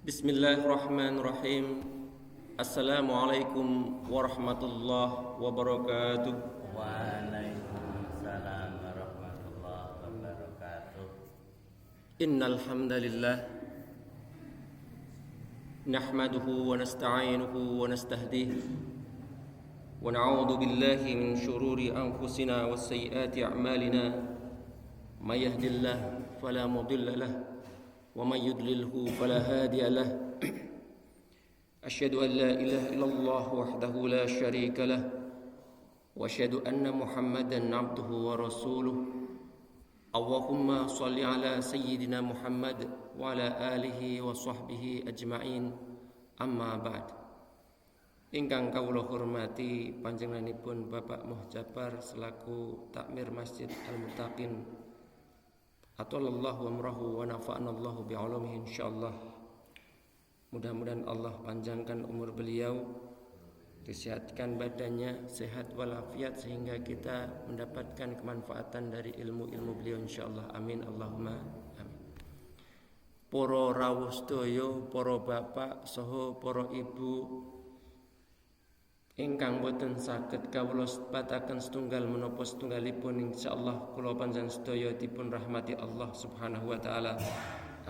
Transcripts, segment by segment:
Bismillahirrahmanirrahim. Assalamualaikum warahmatullahi wabarakatuh. Waalaikumsalam warahmatullahi wabarakatuh. Innal hamdalillah nahmaduhu wa nasta'inuhu wa nastahdihi wa na'udzu billahi min shururi anfusina wa sayyiati a'malina may yahdihillahu fala mudilla lahu wa may yudlilhu fala hadiya lahu. Asyhadu an la ilaha illallah wahdahu la syarika lah wa asyhadu anna Muhammadan abduhu wa rasuluh. Allahumma shalli ala sayyidina Muhammad wa ala alihi wa sahbihi ajma'in. Amma ba'd. Ingkang kawula hormati panjenenganipun Bapak Muhjabar selaku takmir Masjid Al-Muttaqin. Atalallahu amrahu wa nafa'anallahu bi'ulumihi insyaallah. Mudah-mudahan Allah panjangkan umur beliau, disehatkan badannya, sehat walafiat sehingga kita mendapatkan kemanfaatan dari ilmu-ilmu beliau insyaallah. Amin Allahumma amin. Para rawuh sedaya, para bapak saha para ibu ingkang boten saged kawula sebataken setunggal menapa setunggalipun, insyaallah kula panjenengan sedaya dipun rahmati Allah Subhanahu wa taala.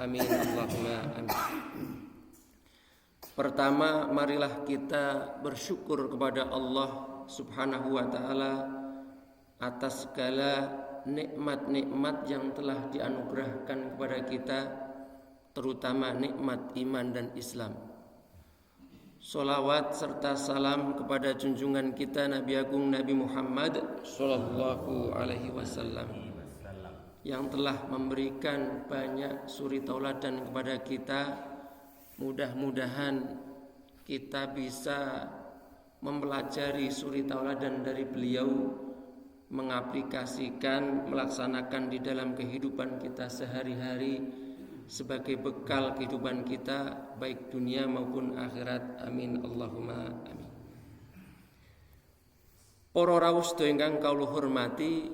Amin Allahumma amin. Pertama, marilah kita bersyukur kepada Allah Subhanahu wa taala atas segala nikmat-nikmat yang telah dianugerahkan kepada kita, terutama nikmat iman dan Islam. Salawat serta salam kepada junjungan kita Nabi Agung Nabi Muhammad sallallahu alaihi wasallam yang telah memberikan banyak suri tauladan kepada kita. Mudah-mudahan kita bisa mempelajari suri tauladan dari beliau, mengaplikasikan, melaksanakan di dalam kehidupan kita sehari-hari sebagai bekal kehidupan kita baik dunia maupun akhirat. Amin Allahumma amin. Para rawuh sedaya ingkang kawula hormati,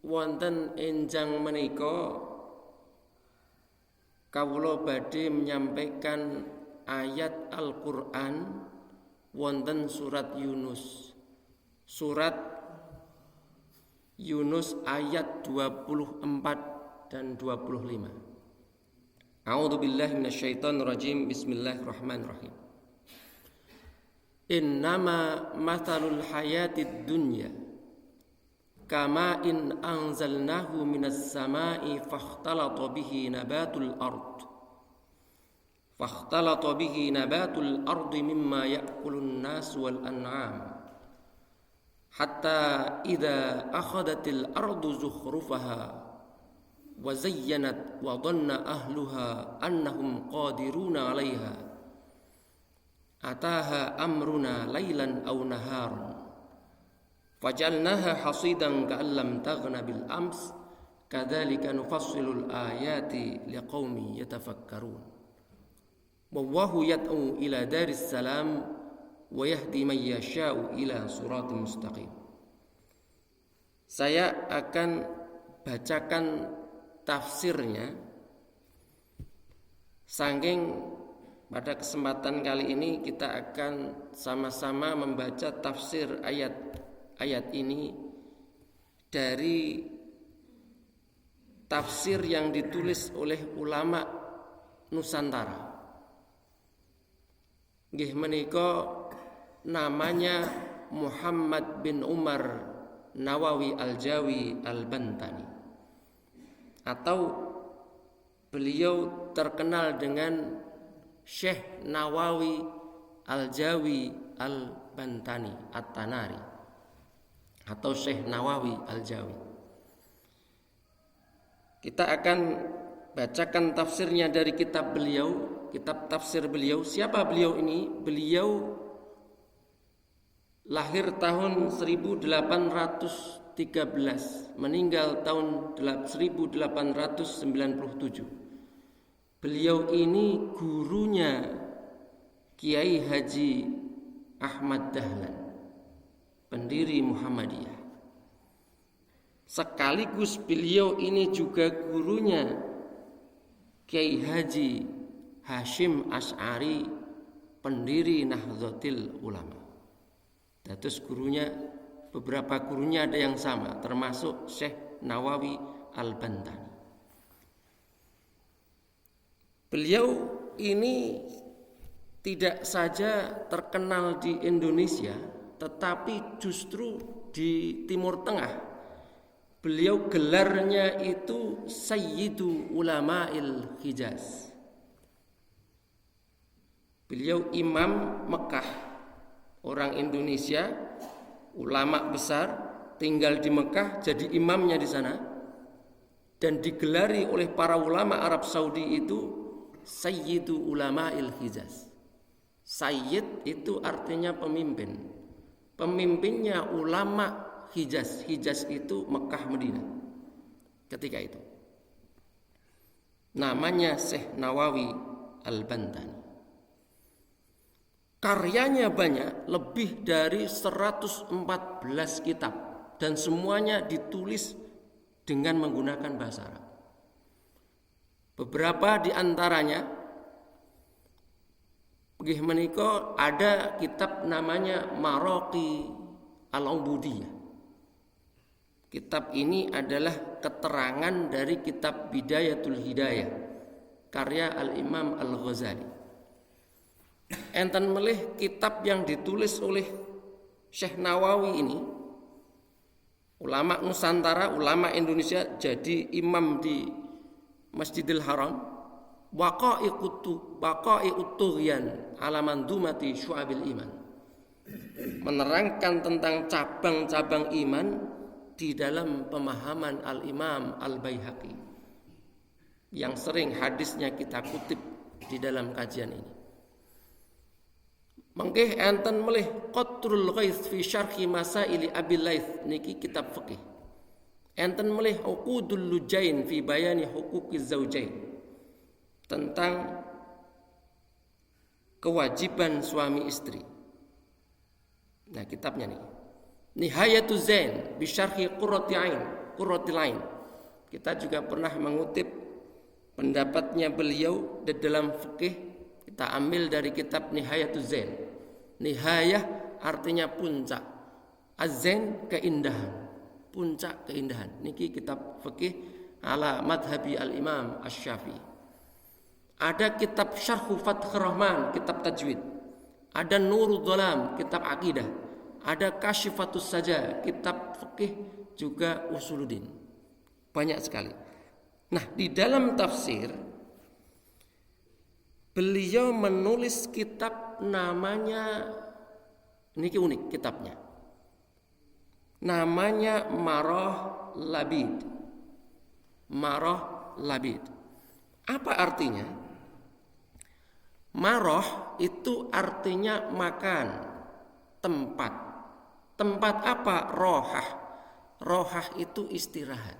wonten enjang menika kawula badhe menyampaikan ayat Al-Qur'an wonten surat Yunus. Surat Yunus ayat 24 dan 25. A'udzu billahi minasyaitonir rajim. Bismillahirrahmanirrahim. Innama mathalul hayatid dunya kama in anzalnahu minas samai fakhtalata bihi nabatul ardi mimma ya'kulun nas wal an'am hatta idza akhadatil ardu zukhrufaha wa zayyanat wa dhanna ahluha annahum qadiruna 'alaiha ataha amruna lailan aw naharan faj'alnaha hasidan ka'an lam taghna bil ams kadzalika nufassilul ayati liqaumin yatafakkarun. Wallahu yad'u ila daris salam wa yahdi man yasha'u ila siratal mustaqim. Saya akan bacakan tafsirnya, saking pada kesempatan kali ini kita akan sama-sama membaca tafsir ayat ini dari tafsir yang ditulis oleh ulama Nusantara. Nggih menika namanya Muhammad bin Umar Nawawi Al-Jawi Al-Bantani, atau beliau terkenal dengan Syekh Nawawi Al-Jawi Al-Bantani At-Tanari atau Syekh Nawawi Al-Jawi. Kita akan bacakan tafsirnya dari kitab beliau, kitab tafsir beliau. Siapa beliau ini? Beliau lahir tahun 1813, meninggal tahun 1897. Beliau ini gurunya Kiai Haji Ahmad Dahlan, pendiri Muhammadiyah. Sekaligus beliau ini juga gurunya Kiai Haji Hasyim Asy'ari, pendiri Nahdlatul Ulama. Terus gurunya, beberapa gurunya ada yang sama, termasuk Syekh Nawawi Al-Bantani. Beliau ini tidak saja terkenal di Indonesia, tetapi justru di Timur Tengah. Beliau gelarnya itu Sayyidu Ulama'il Hijaz. Beliau imam Mekah, orang Indonesia, ulama besar, tinggal di Mekah, jadi imamnya di sana, dan digelari oleh para ulama Arab Saudi itu Sayyidu Ulama'il Hijaz. Sayyid itu artinya pemimpin. Pemimpinnya ulama Hijaz. Hijaz itu Mekah Madinah ketika itu. Namanya Syekh Nawawi Al-Bantani. Karyanya banyak, lebih dari 114 kitab, dan semuanya ditulis dengan menggunakan bahasa Arab. Beberapa di antaranya nggih menika ada kitab namanya Maraqi Al-Ubudiyah. Kitab ini adalah keterangan dari kitab Bidayatul Hidayah karya Al-Imam Al-Ghazali. Enten melih kitab yang ditulis oleh Syekh Nawawi ini, ulama Nusantara, ulama Indonesia, jadi imam di Masjidil Haram, Waqa'i'ut Tughyan ala Mandumati Syu'abil Iman, menerangkan tentang cabang-cabang iman di dalam pemahaman Al-Imam Al-Baihaqi, yang sering hadisnya kita kutip di dalam kajian ini. Mangkeh enten melih Qatrul Ghaith fi Syarhi Masaili Abil Laits, niki kitab fikih. Enten melih Uqudul Lujain fi Bayani Huquqiz Zaujain, tentang kewajiban suami istri. Nah, kitabnya nih. Nihayatuz Zain bi Syarhi Qurratil Ain. Kita juga pernah mengutip pendapatnya beliau di dalam fikih. Kita ambil dari kitab Nihayatuz Zain. Nihayah artinya puncak, Az-Zain keindahan, puncak keindahan. Niki kitab fikih ala madhabi Al-Imam Asy-Syafi'i. Ada kitab Syarhu Fathur Rahman, kitab tajwid. Ada Nurul Dhalam, kitab akidah. Ada Kasyifatus Saja, kitab fikih juga Usuluddin. Banyak sekali. Nah, di dalam tafsir beliau menulis kitab namanya, ini unik kitabnya, namanya Marah Labid. Marah Labid. Apa artinya? Marah itu artinya makan, tempat. Tempat apa? Rohah. Rohah itu istirahat.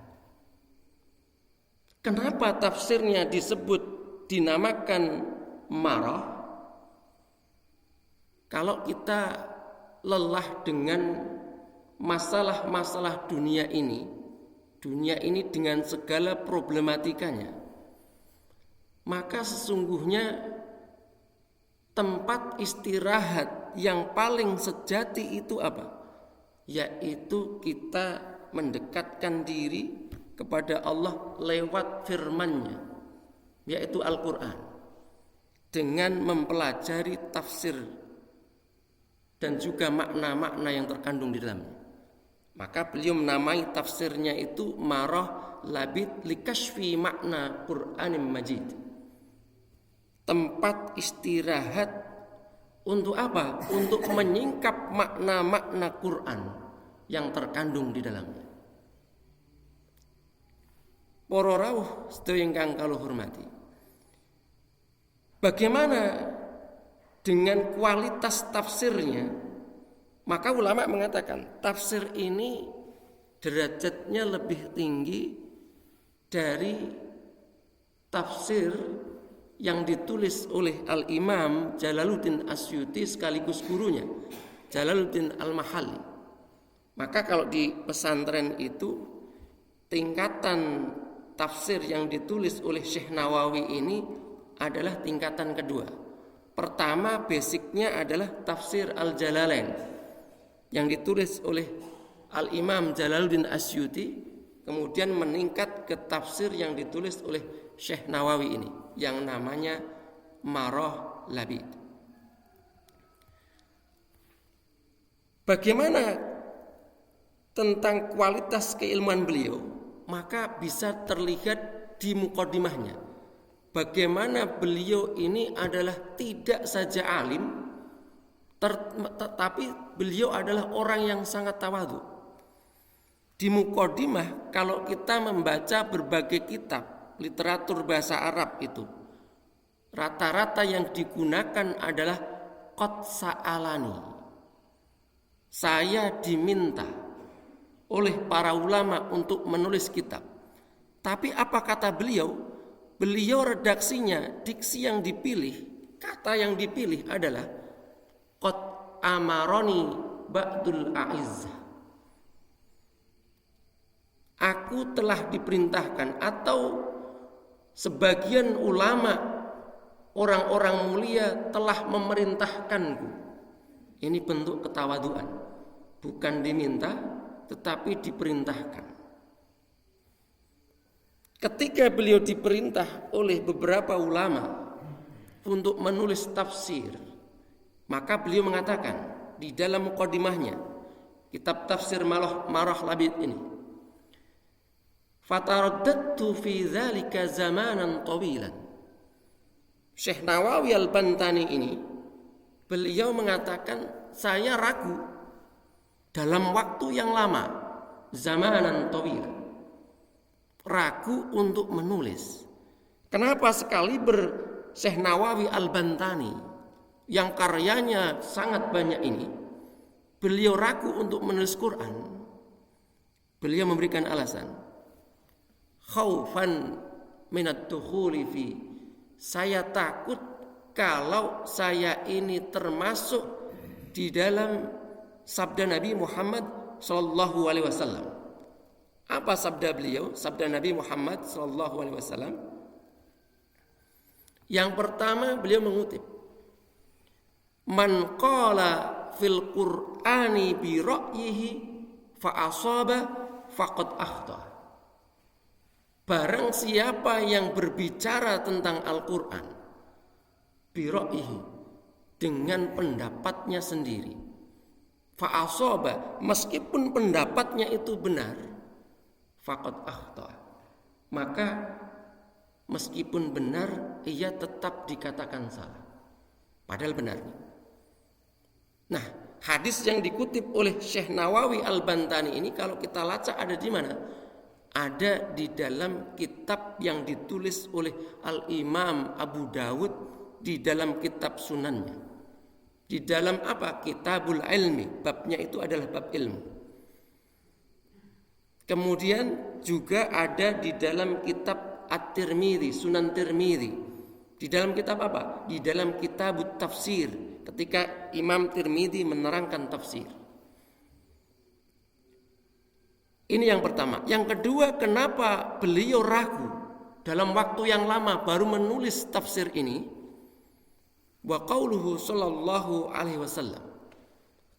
Kenapa tafsirnya dinamakan marah? Kalau kita lelah dengan masalah-masalah dunia ini dengan segala problematikanya, maka sesungguhnya tempat istirahat yang paling sejati itu apa? Yaitu kita mendekatkan diri kepada Allah lewat firman-Nya, yaitu Al-Quran, dengan mempelajari tafsir dan juga makna-makna yang terkandung di dalamnya. Maka beliau menamai tafsirnya itu Marah Labid likashfi makna Qur'anim Majid. Tempat istirahat untuk apa? Untuk menyingkap makna-makna Quran yang terkandung di dalamnya. Para rawuh sedaya ingkang kula hormati, bagaimana dengan kualitas tafsirnya? Maka ulama mengatakan tafsir ini derajatnya lebih tinggi dari tafsir yang ditulis oleh Al-Imam Jalaluddin Asyuti sekaligus gurunya, Jalaluddin Al-Mahalli. Maka kalau di pesantren itu tingkatan tafsir yang ditulis oleh Syekh Nawawi ini adalah tingkatan kedua. Pertama, basicnya adalah tafsir Al-Jalalain yang ditulis oleh Al-Imam Jalaluddin Asyuti, kemudian meningkat ke tafsir yang ditulis oleh Syekh Nawawi ini yang namanya Marah Labid. Bagaimana tentang kualitas keilmuan beliau? Maka bisa terlihat di mukadimahnya. Bagaimana beliau ini adalah tidak saja alim, tetapi beliau adalah orang yang sangat tawadhu. Di mukadimah, kalau kita membaca berbagai kitab literatur bahasa Arab itu, rata-rata yang digunakan adalah qad sa'alani. Saya diminta oleh para ulama untuk menulis kitab. Tapi apa kata beliau? Beliau redaksinya, diksi yang dipilih, kata yang dipilih adalah qad amaroni ba'dul a'izzah. Aku telah diperintahkan, atau sebagian ulama orang-orang mulia telah memerintahkanku. Ini bentuk ketawaduan, bukan diminta tetapi diperintahkan. Ketika beliau diperintah oleh beberapa ulama untuk menulis tafsir, maka beliau mengatakan di dalam mukadimahnya kitab tafsir Marah Labid ini, fataraddadtu fi dzalika zamanan tawilan. Syekh Nawawi Al-Bantani ini beliau mengatakan, saya ragu dalam waktu yang lama, zamanan tawilan, ragu untuk menulis. Kenapa sekali Syekh Nawawi Al-Bantani yang karyanya sangat banyak ini, beliau ragu untuk menulis Quran? Beliau memberikan alasan, khaufan minad dukhuli fi, saya takut kalau saya ini termasuk di dalam sabda Nabi Muhammad sallallahu alaihi wasallam. Apa sabda beliau? Sabda Nabi Muhammad sallallahu alaihi wasallam. Yang pertama beliau mengutip, man qala fil Qur'ani bi ra'yihi fa asaba faqad akhta. Barang siapa yang berbicara tentang Al-Qur'an bi ra'yihi, dengan pendapatnya sendiri, fa asaba, meskipun pendapatnya itu benar, faqad akhta, maka meskipun benar ia tetap dikatakan salah, padahal benar. Nah, hadis yang dikutip oleh Syekh Nawawi Al-Bantani ini kalau kita lacak ada di mana? Ada di dalam kitab yang ditulis oleh Al-Imam Abu Dawud di dalam kitab sunannya. Di dalam apa? Kitabul Ilmi, babnya itu adalah bab ilmu. Kemudian juga ada di dalam kitab At-Tirmidzi, Sunan Tirmidzi. Di dalam kitab apa? Di dalam Kitabut Tafsir, ketika Imam Tirmidzi menerangkan tafsir. Ini yang pertama. Yang kedua, kenapa beliau ragu dalam waktu yang lama baru menulis tafsir ini? Wa qauluhu sallallahu alaihi wasallam.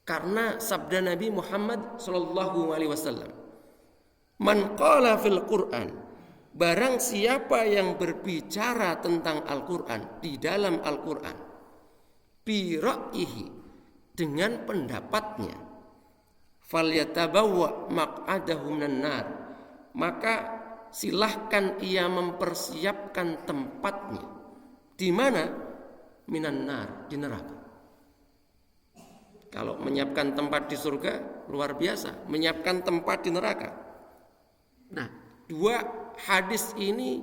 Karena sabda Nabi Muhammad sallallahu alaihi wasallam, man qala fil Qur'an, barang siapa yang berbicara tentang Al-Qur'an, di dalam Al-Qur'an, bi ra'yihi, dengan pendapatnya, falyatabawwa maq'adahu minan nar, maka silahkan ia mempersiapkan tempatnya di mana? Minan nar, di neraka. Kalau menyiapkan tempat di surga luar biasa, menyiapkan tempat di neraka. Nah, dua hadis ini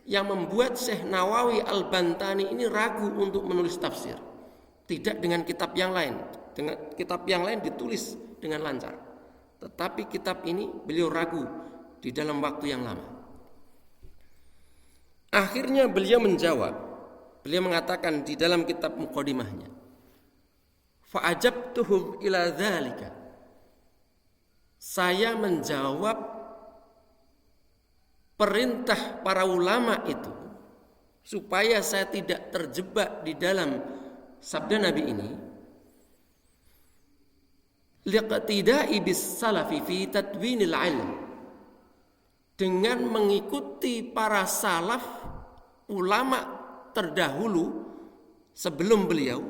yang membuat Syekh Nawawi Al-Bantani ini ragu untuk menulis tafsir. Tidak dengan kitab yang lain. Dengan kitab yang lain ditulis dengan lancar. Tetapi kitab ini beliau ragu di dalam waktu yang lama. Akhirnya beliau menjawab. Beliau mengatakan di dalam kitab muqaddimahnya, fa'ajabtuhum ila dzalika, saya menjawab perintah para ulama itu supaya saya tidak terjebak di dalam sabda Nabi ini, liqtida'i bis salafi fi tadwinil ilm, dengan mengikuti para salaf, ulama terdahulu sebelum beliau,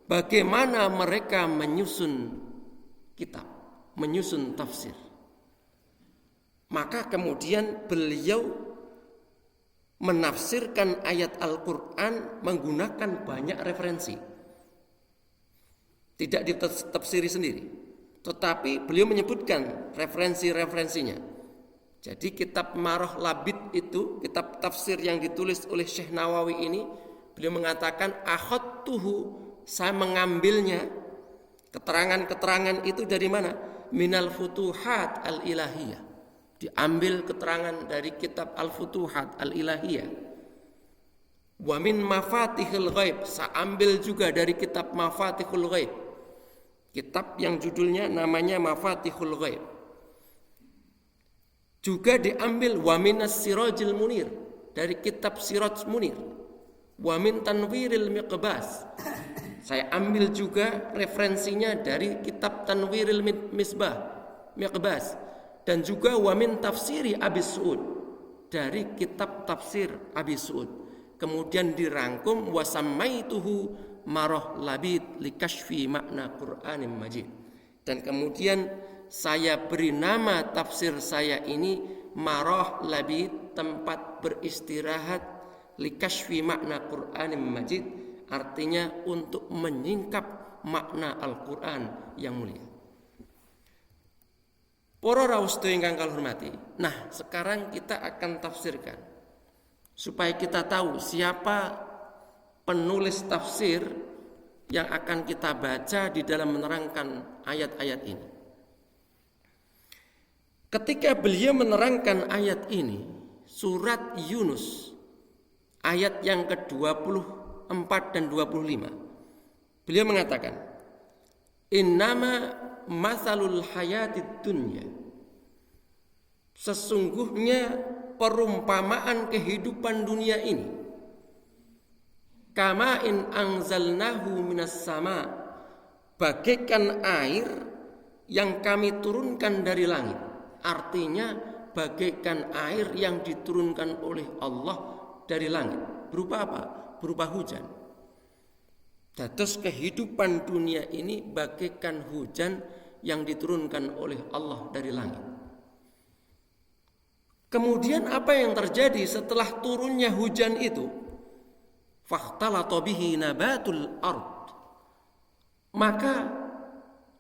bagaimana mereka menyusun kitab, menyusun tafsir. Maka kemudian beliau menafsirkan ayat Al-Quran menggunakan banyak referensi. Tidak ditafsiri sendiri, tetapi beliau menyebutkan referensi-referensinya. Jadi kitab Marah Labid itu, kitab tafsir yang ditulis oleh Syekh Nawawi ini, beliau mengatakan akhadtuhu, saya mengambilnya, keterangan-keterangan itu dari mana? Minal futuhat al-ilahiyah. Diambil keterangan dari kitab Al-Futuhat Al-Ilahiyah. Wa min mafatihul ghaib, saya ambil juga dari kitab Mafatihul Ghaib, kitab yang judulnya namanya Mafatihul Ghaib. Juga diambil wa minas sirajil munir, dari kitab Siraj Munir. Wa min tanwiril miqbas, saya ambil juga referensinya dari kitab Tanwiril Misbah Miqbas, dan juga wa min tafsiri Abi Su'ud, dari kitab tafsir Abi Su'ud. Kemudian dirangkum wa sammaituhu Marah Labid likashfi makna Qur'anim Majid, dan kemudian saya beri nama tafsir saya ini Marah Labid, tempat beristirahat, likashfi makna Qur'anim Majid, artinya untuk menyingkap makna Al-Qur'an yang mulia. Para rawuh sedaya ingkang kula hormati. Nah, sekarang kita akan tafsirkan supaya kita tahu siapa penulis tafsir yang akan kita baca di dalam menerangkan ayat-ayat ini. Ketika beliau menerangkan ayat ini, surat Yunus ayat yang ke-24 dan 25, beliau mengatakan, innama masalul hayatid dunya, sesungguhnya perumpamaan kehidupan dunia ini, kama in anzalnahu minas sama, bagaikan air yang kami turunkan dari langit. Artinya bagaikan air yang diturunkan oleh Allah dari langit. Berupa apa? Berupa hujan. Dados kehidupan dunia ini bagaikan hujan yang diturunkan oleh Allah dari langit. Kemudian apa yang terjadi setelah turunnya hujan itu? Fakhtalata bihi nabatul ard. Maka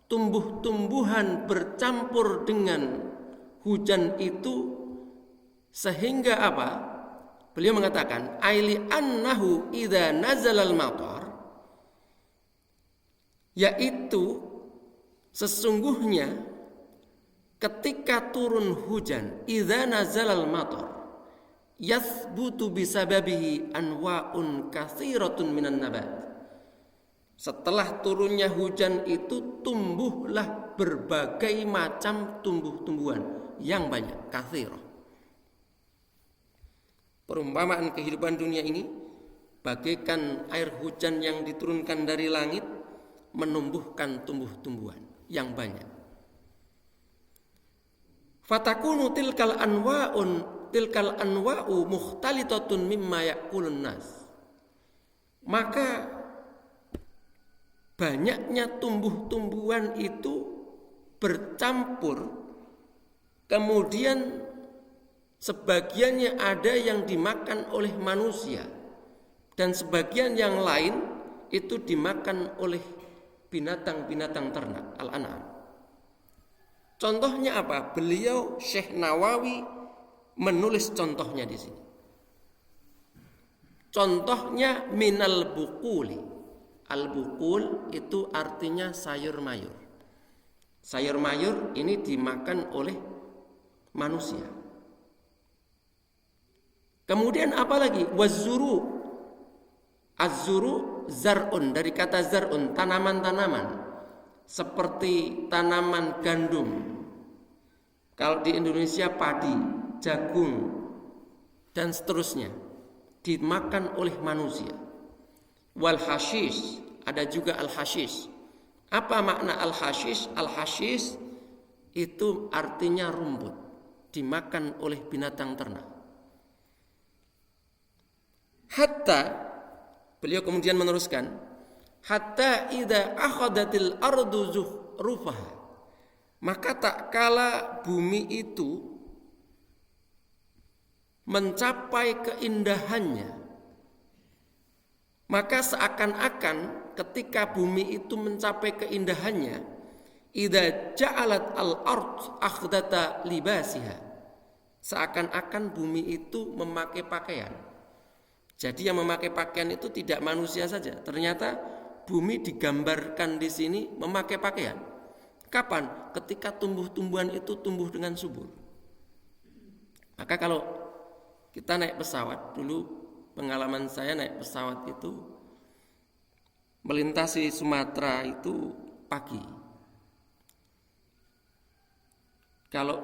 tumbuh-tumbuhan bercampur dengan hujan itu, sehingga apa? Beliau mengatakan aili annahu idza nazalal matar, yaitu sesungguhnya ketika turun hujan, idza nazalal matar yathbutu bisababihi anwa'un katsiratun minan nabat. Setelah turunnya hujan itu tumbuhlah berbagai macam tumbuh-tumbuhan yang banyak, katsirah. Perumpamaan kehidupan dunia ini bagaikan air hujan yang diturunkan dari langit, menumbuhkan tumbuh-tumbuhan yang banyak. Fatakunu tilkal anwa'u mukhtalitatun mimma ya'kulun nas. Maka banyaknya tumbuh-tumbuhan itu bercampur, kemudian sebagiannya ada yang dimakan oleh manusia dan sebagian yang lain itu dimakan oleh binatang-binatang ternak, al-an'am. Contohnya apa? Beliau Syekh Nawawi menulis contohnya di sini. Contohnya minal buquli. Al-buqul itu artinya sayur mayur. Sayur mayur ini dimakan oleh manusia. Kemudian apa lagi? Wazzuru. Az-zuru zar'un, dari kata zar'un, tanaman-tanaman. Seperti tanaman gandum. Kalau di Indonesia padi, jagung, dan seterusnya. dimakan oleh manusia. Wal hashish, ada juga al hashish. Apa makna al hashish? Al hashish itu artinya rumput, dimakan oleh binatang ternak. Hatta, beliau kemudian meneruskan, hatta idza akhadatil ardu zuhrufaha, maka tak kala bumi itu mencapai keindahannya, maka seakan-akan ketika bumi itu mencapai keindahannya, idza ja'alat al-ard akhdata libasiha, seakan-akan bumi itu memakai pakaian. Jadi yang memakai pakaian itu tidak manusia saja. Ternyata bumi digambarkan di sini memakai pakaian. Kapan? Ketika tumbuh-tumbuhan itu tumbuh dengan subur. Maka kalau kita naik pesawat, dulu pengalaman saya naik pesawat itu melintasi Sumatera itu pagi. Kalau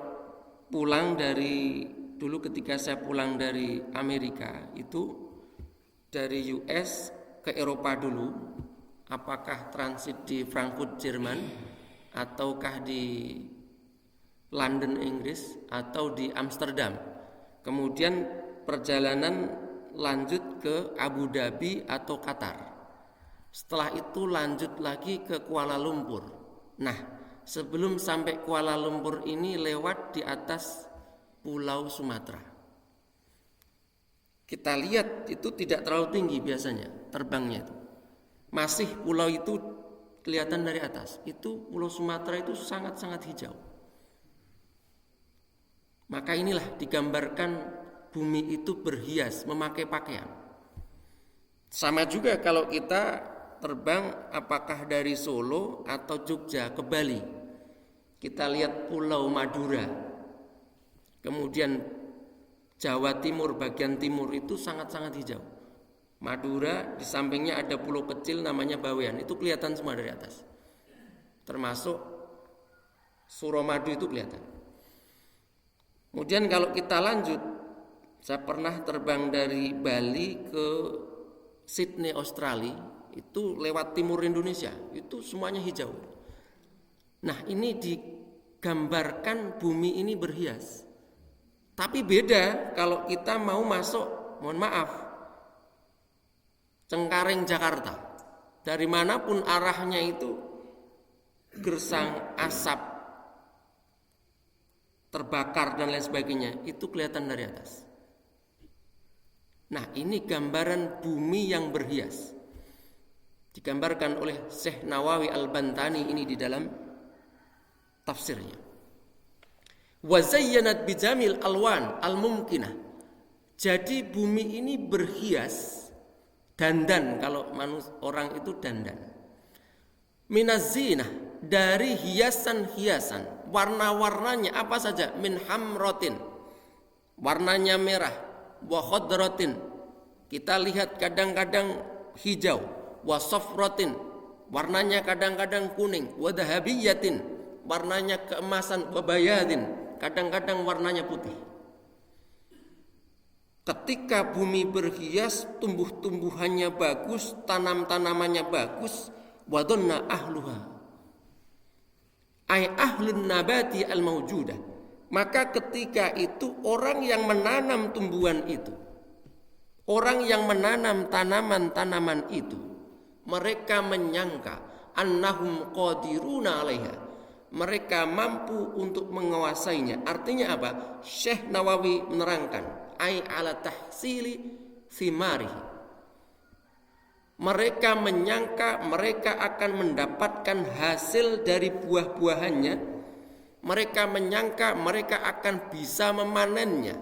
pulang dari, dulu ketika saya pulang dari Amerika itu dari US ke Eropa dulu, apakah transit di Frankfurt Jerman ataukah di London Inggris atau di Amsterdam, kemudian perjalanan lanjut ke Abu Dhabi atau Qatar, setelah itu lanjut lagi ke Kuala Lumpur. Nah, sebelum sampai Kuala Lumpur ini lewat di atas Pulau Sumatera. Kita lihat itu tidak terlalu tinggi biasanya terbangnya itu. Masih pulau itu kelihatan dari atas. Itu Pulau Sumatera itu sangat-sangat hijau. Maka inilah digambarkan bumi itu berhias, memakai pakaian. Sama juga kalau kita terbang apakah dari Solo atau Jogja ke Bali. Kita lihat Pulau Madura. Kemudian Jawa Timur, bagian timur itu sangat-sangat hijau. Madura, di sampingnya ada pulau kecil namanya Bawean, itu kelihatan semua dari atas. Termasuk Suramadu itu kelihatan. Kemudian kalau kita lanjut, saya pernah terbang dari Bali ke Sydney, Australia, itu lewat timur Indonesia, itu semuanya hijau. Nah, ini digambarkan bumi ini berhias. Tapi beda kalau kita mau masuk, mohon maaf, Cengkareng Jakarta. Dari manapun arahnya itu gersang asap terbakar dan lain sebagainya, itu kelihatan dari atas. Nah, ini gambaran bumi yang berhias. Digambarkan oleh Syekh Nawawi Al-Bantani ini di dalam tafsirnya. Wa zayyanat bijamil alwan al-mumkinah. Jadi bumi ini berhias, dandan, kalau orang itu dandan. Minazinah, dari hiasan-hiasan, warna-warnanya apa saja, min hamrotin, warnanya merah, wa khodratin, kita lihat kadang-kadang hijau, wa safratin, warnanya kadang-kadang kuning, wa dahabiyatin, warnanya keemasan, wa bayadin, kadang-kadang warnanya putih. Ketika bumi berhias, tumbuh-tumbuhannya bagus, tanam-tanamannya bagus, wadonna ahluha ay ahlun nabati al-mawjudah, maka ketika itu orang yang menanam tumbuhan itu, orang yang menanam tanaman-tanaman itu, mereka menyangka annahum qadiruna 'alaiha, mereka mampu untuk menguasainya. Artinya apa? Syekh Nawawi menerangkan, ai ala tahsili thimarihi, mereka menyangka mereka akan mendapatkan hasil dari buah-buahannya. Mereka menyangka mereka akan bisa memanennya.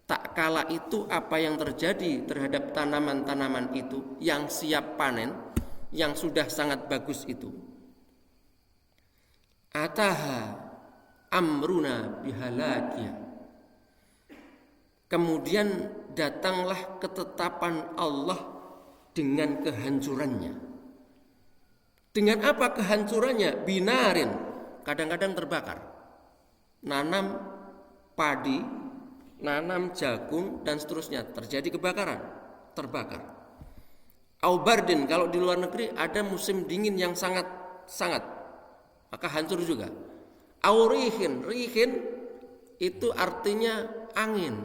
Tak kala itu apa yang terjadi terhadap tanaman-tanaman itu yang siap panen, yang sudah sangat bagus itu? Ataha amruna bihalakiya, kemudian datanglah ketetapan Allah dengan kehancurannya. Dengan apa kehancurannya? Binarin, kadang-kadang terbakar. Nanam padi nanam jagung dan seterusnya, terjadi kebakaran, terbakar. Au bardin, kalau di luar negeri ada musim dingin yang sangat maka hancur juga. Au rihin itu artinya angin,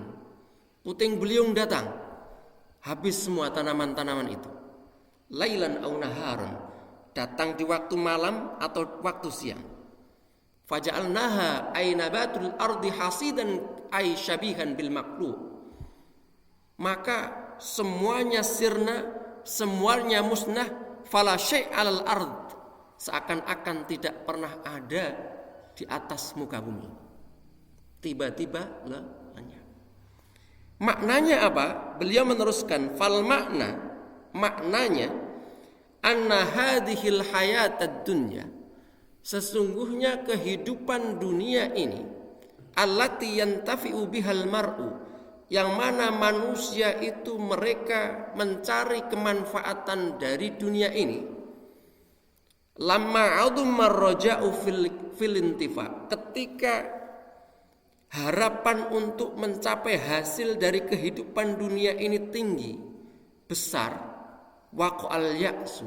puting beliung datang, habis semua tanaman-tanaman itu. Lailan au naharan, datang di waktu malam atau waktu siang. Faja'alnaha ay nabatul ardi hasidan ay syabihan bil makruh. Maka semuanya sirna, semuanya musnah, fala syai' 'alal ard, seakan-akan tidak pernah ada di atas muka bumi. Tiba-tiba lenyap. Maknanya apa? Beliau meneruskan, fal maknanya anna hadhil hayatad dunya, sesungguhnya kehidupan dunia ini, allati yantafi'u bihal mar'u, yang mana manusia itu mereka mencari kemanfaatan dari dunia ini. Lamma adumma raja'u fil intifa, ketika harapan untuk mencapai hasil dari kehidupan dunia ini tinggi, besar, waqa'al ya'su,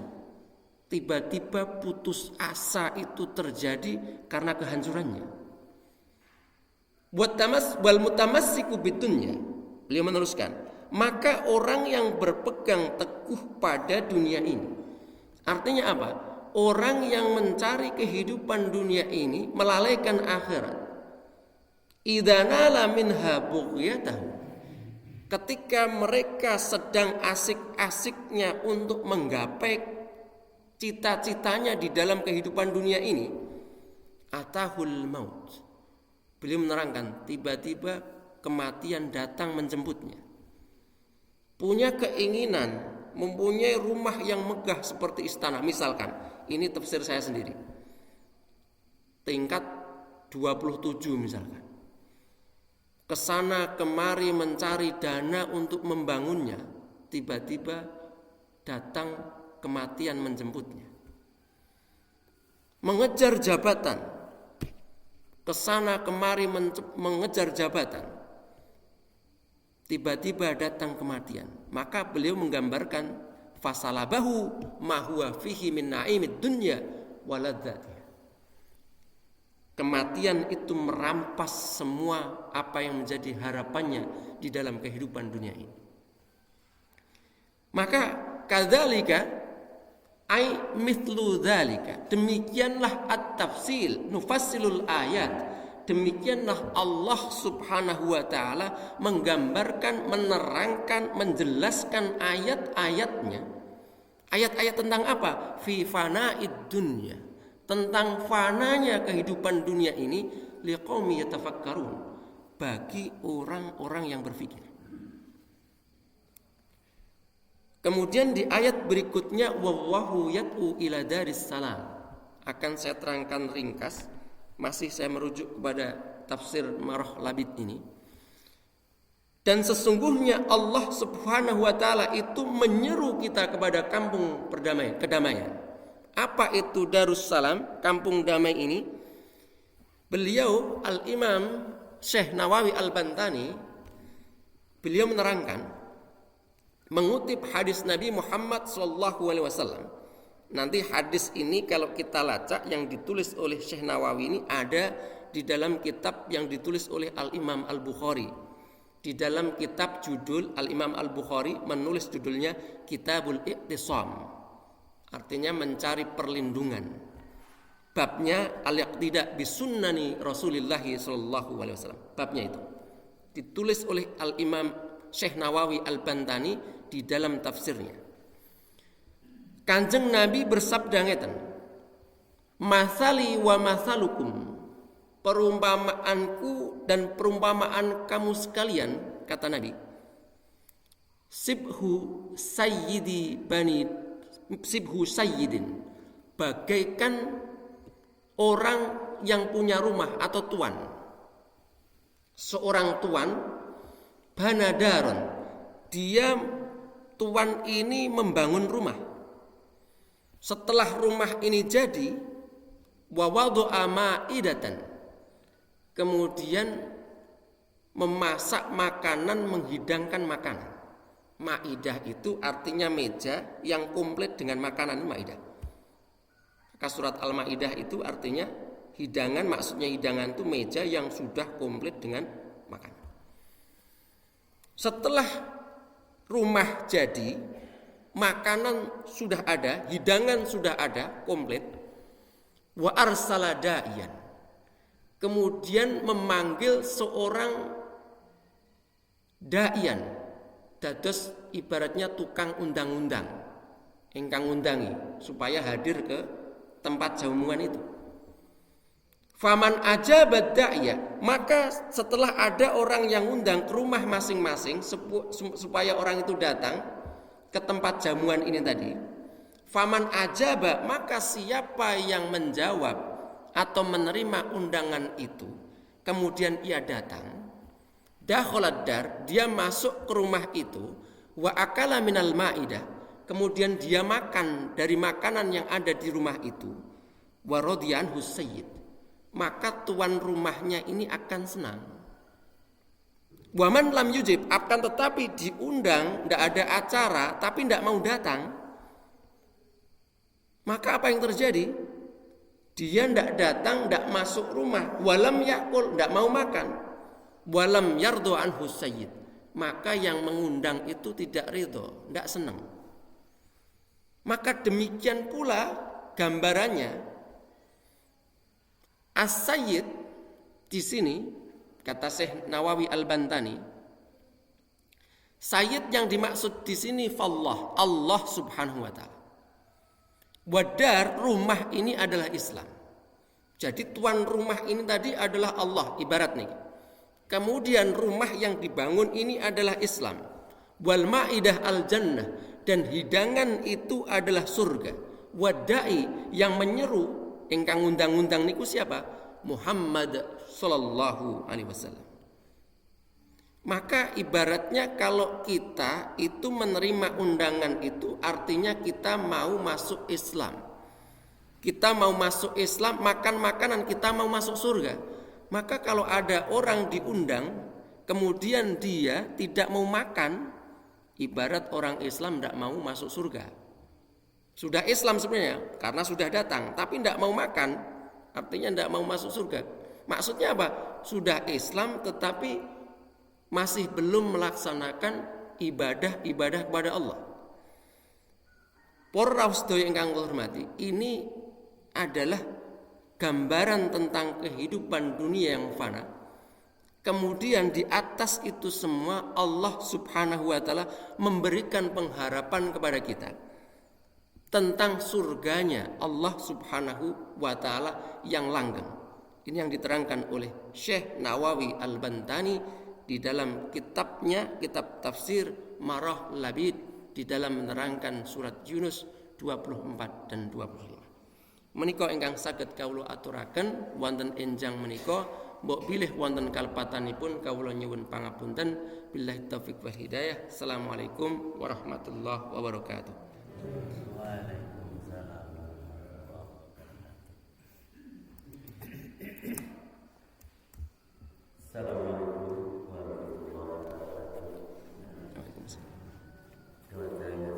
tiba-tiba putus asa itu terjadi karena kehancurannya. Wal mutamassiku bidunya, beliau meneruskan, maka orang yang berpegang teguh pada dunia ini, artinya apa? Orang yang mencari kehidupan dunia ini melalaikan akhirat. Idza nala minha bughyatahu, ketika mereka sedang asik-asiknya untuk menggapai cita-citanya di dalam kehidupan dunia ini, atahul maut, beliau menerangkan, tiba-tiba kematian datang menjemputnya. Punya keinginan, mempunyai rumah yang megah seperti istana, misalkan, ini tafsir saya sendiri, tingkat 27 misalkan, kesana kemari mencari dana untuk membangunnya, tiba-tiba datang kematian menjemputnya. Mengejar jabatan, kesana kemari mengejar jabatan, tiba-tiba datang kematian. Maka beliau menggambarkan fasalabahu ma huwa fihi min na'imid dunya waladzatiha. Kematian itu merampas semua apa yang menjadi harapannya di dalam kehidupan dunia ini. Maka kadzalika ai mithlu dzalika, demikianlah at-tafsil nufassilul ayat, demikianlah Allah Subhanahu wa taala menggambarkan, menerangkan, menjelaskan ayat-ayatnya. Ayat-ayat tentang apa? Fi fana'id dunya, tentang fananya kehidupan dunia ini, liqaumi yatafakkarun, bagi orang-orang yang berpikir. Kemudian di ayat berikutnya, wallahu yad'u ila daris salam, akan saya terangkan ringkas, masih saya merujuk kepada tafsir Marah Labid ini. Dan sesungguhnya Allah Subhanahu wa taala itu menyeru kita kepada kampung kedamaian. Apa itu Darussalam, kampung damai ini? Beliau Al-Imam Syekh Nawawi Al-Bantani, beliau menerangkan, mengutip hadis Nabi Muhammad SAW. Nanti hadis ini kalau kita lacak yang ditulis oleh Syekh Nawawi ini ada di dalam kitab yang ditulis oleh Al-Imam Al-Bukhari. Di dalam kitab judul Al-Imam Al-Bukhari menulis judulnya Kitabul Iqtisam, artinya mencari perlindungan. Babnya al-iqtida bisunnani Rasulullah sallallahu alaihi wasallam. Babnya itu ditulis oleh Al-Imam Syekh Nawawi Al-Bantani di dalam tafsirnya. Kanjeng Nabi bersabda ngeten, "Masali wa masalukum," perumpamaanku dan perumpamaan kamu sekalian, kata Nabi, sibhu sayyidin, bagaikan orang yang punya rumah atau tuan. Seorang tuan, banadaron, dia tuan ini membangun rumah. Setelah rumah ini jadi, wa wadu'a ma'idatan, kemudian memasak makanan, menghidangkan makanan. Maidah itu artinya meja yang komplit dengan makanan, maidah. Maka surat Al-Maidah itu artinya hidangan, maksudnya hidangan itu meja yang sudah komplit dengan makanan. Setelah rumah jadi, makanan sudah ada, hidangan sudah ada, komplit. Wa arsala da'iyan. Kemudian memanggil seorang da'iyan. Dados ibaratnya tukang undang-undang, ingkang undangi supaya hadir ke tempat jamuan itu. Faman ajaba da'iya, maka setelah ada orang yang undang ke rumah masing-masing supaya orang itu datang ke tempat jamuan ini tadi. Faman ajaba, maka siapa yang menjawab atau menerima undangan itu, kemudian ia datang, dakhalad dar, dia masuk ke rumah itu, wa akala minal maidah, kemudian dia makan dari makanan yang ada di rumah itu, wa radiyan husayyid, maka tuan rumahnya ini akan senang. Wa man lam yujib, akan tetapi diundang, tidak ada acara tapi tidak mau datang, maka apa yang terjadi? Dia tidak datang, tidak masuk rumah, walam yakul, tidak mau makan, walam yardo anhu sayyid, maka yang mengundang itu tidak ridho, tidak senang. Maka demikian pula gambarannya as-sayyid di sini, kata Syekh Nawawi Al-Bantani, sayyid yang dimaksud di sini fallah, Allah Subhanahu wa taala. Wadar, rumah ini adalah Islam. Jadi tuan rumah ini tadi adalah Allah, ibarat nih. Kemudian rumah yang dibangun ini adalah Islam. Wal maidah al jannah, dan hidangan itu adalah surga. Wadai, yang menyeru ingkang undang-undang niku siapa? Muhammad sallallahu alaihi wasallam. Maka ibaratnya kalau kita itu menerima undangan itu artinya kita mau masuk Islam. Kita mau masuk Islam, makan makanan, kita mau masuk surga. Maka kalau ada orang diundang, kemudian dia tidak mau makan, ibarat orang Islam tidak mau masuk surga. Sudah Islam sebenarnya, karena sudah datang, tapi tidak mau makan, artinya tidak mau masuk surga. Maksudnya apa? Sudah Islam tetapi masih belum melaksanakan ibadah-ibadah kepada Allah. Para rawuh sedaya ingkang kula hormati, ini adalah gambaran tentang kehidupan dunia yang fana. Kemudian di atas itu semua Allah Subhanahu wa taala memberikan pengharapan kepada kita tentang surganya Allah Subhanahu wa taala yang langgeng. Ini yang diterangkan oleh Syekh Nawawi Al-Bantani di dalam kitabnya, kitab tafsir Marah Labid, di dalam menerangkan surat Yunus 24 dan 25. Menika ingkang saged kawula aturaken wonten enjang menika, mbok bilih wonten kalepatanipun kawula nyuwun pangapunten. Billahi taufik wal hidayah. Assalamualaikum warahmatullahi wabarakatuh. Waalaikumsalam warahmatullahi wabarakatuh. Assalamualaikum warahmatullahi wabarakatuh. Cuacanya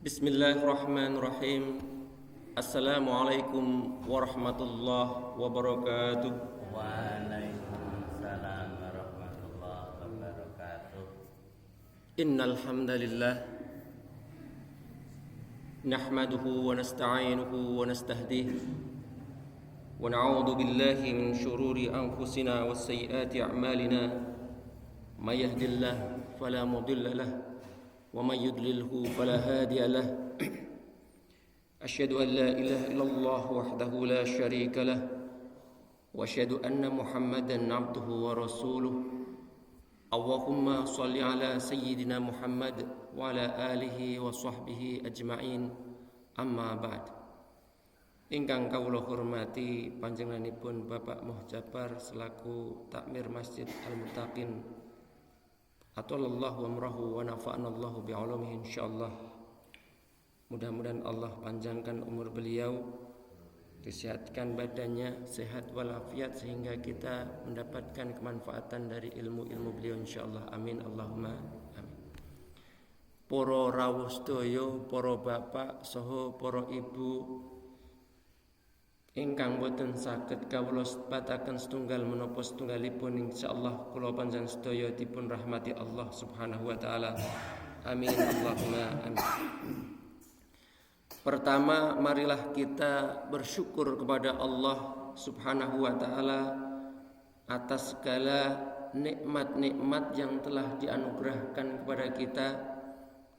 Bismillahirrahmanirrahim. Assalamualaikum warahmatullahi wabarakatuh. Waalaikumsalam warahmatullahi wabarakatuh. Innal hamdalillah nahmaduhu wa nasta'inuhu wa nastahdih wa na'udzu billahi min shururi anfusina wa sayyiati a'malina may yahdihillahu fala mudilla lahu wa may yudlilhu fala hadiya lahu asyhadu an la ilaha illallah wahdahu la syarika lahu wa asyhadu anna Muhammadan 'abduhu wa rasuluh. Allahumma sholli ala sayyidina Muhammad wa ala alihi wa sahbihi ajma'in. Amma ba'd. Ingkang kawula hormati panjenenganipun Bapak Muhjabar selaku takmir Masjid Al-Muttaqin. Atallallahu amrahu wa nafa'anallahu bi'ulumihi insyaallah. Mudah-mudahan Allah panjangkan umur beliau, disehatkan badannya, sehat walafiat sehingga kita mendapatkan kemanfaatan dari ilmu-ilmu beliau insyaallah. Amin Allahumma amin. Para rawuh sedaya, para bapak saha para ibu ingkang boten saged kawula sebataken setunggal menapa setunggalipun, insyaallah kula panjenengan sedaya dipun rahmati Allah Subhanahu wa taala. Amin Allahumma amin. Pertama, marilah kita bersyukur kepada Allah Subhanahu wa taala atas segala nikmat-nikmat yang telah dianugerahkan kepada kita,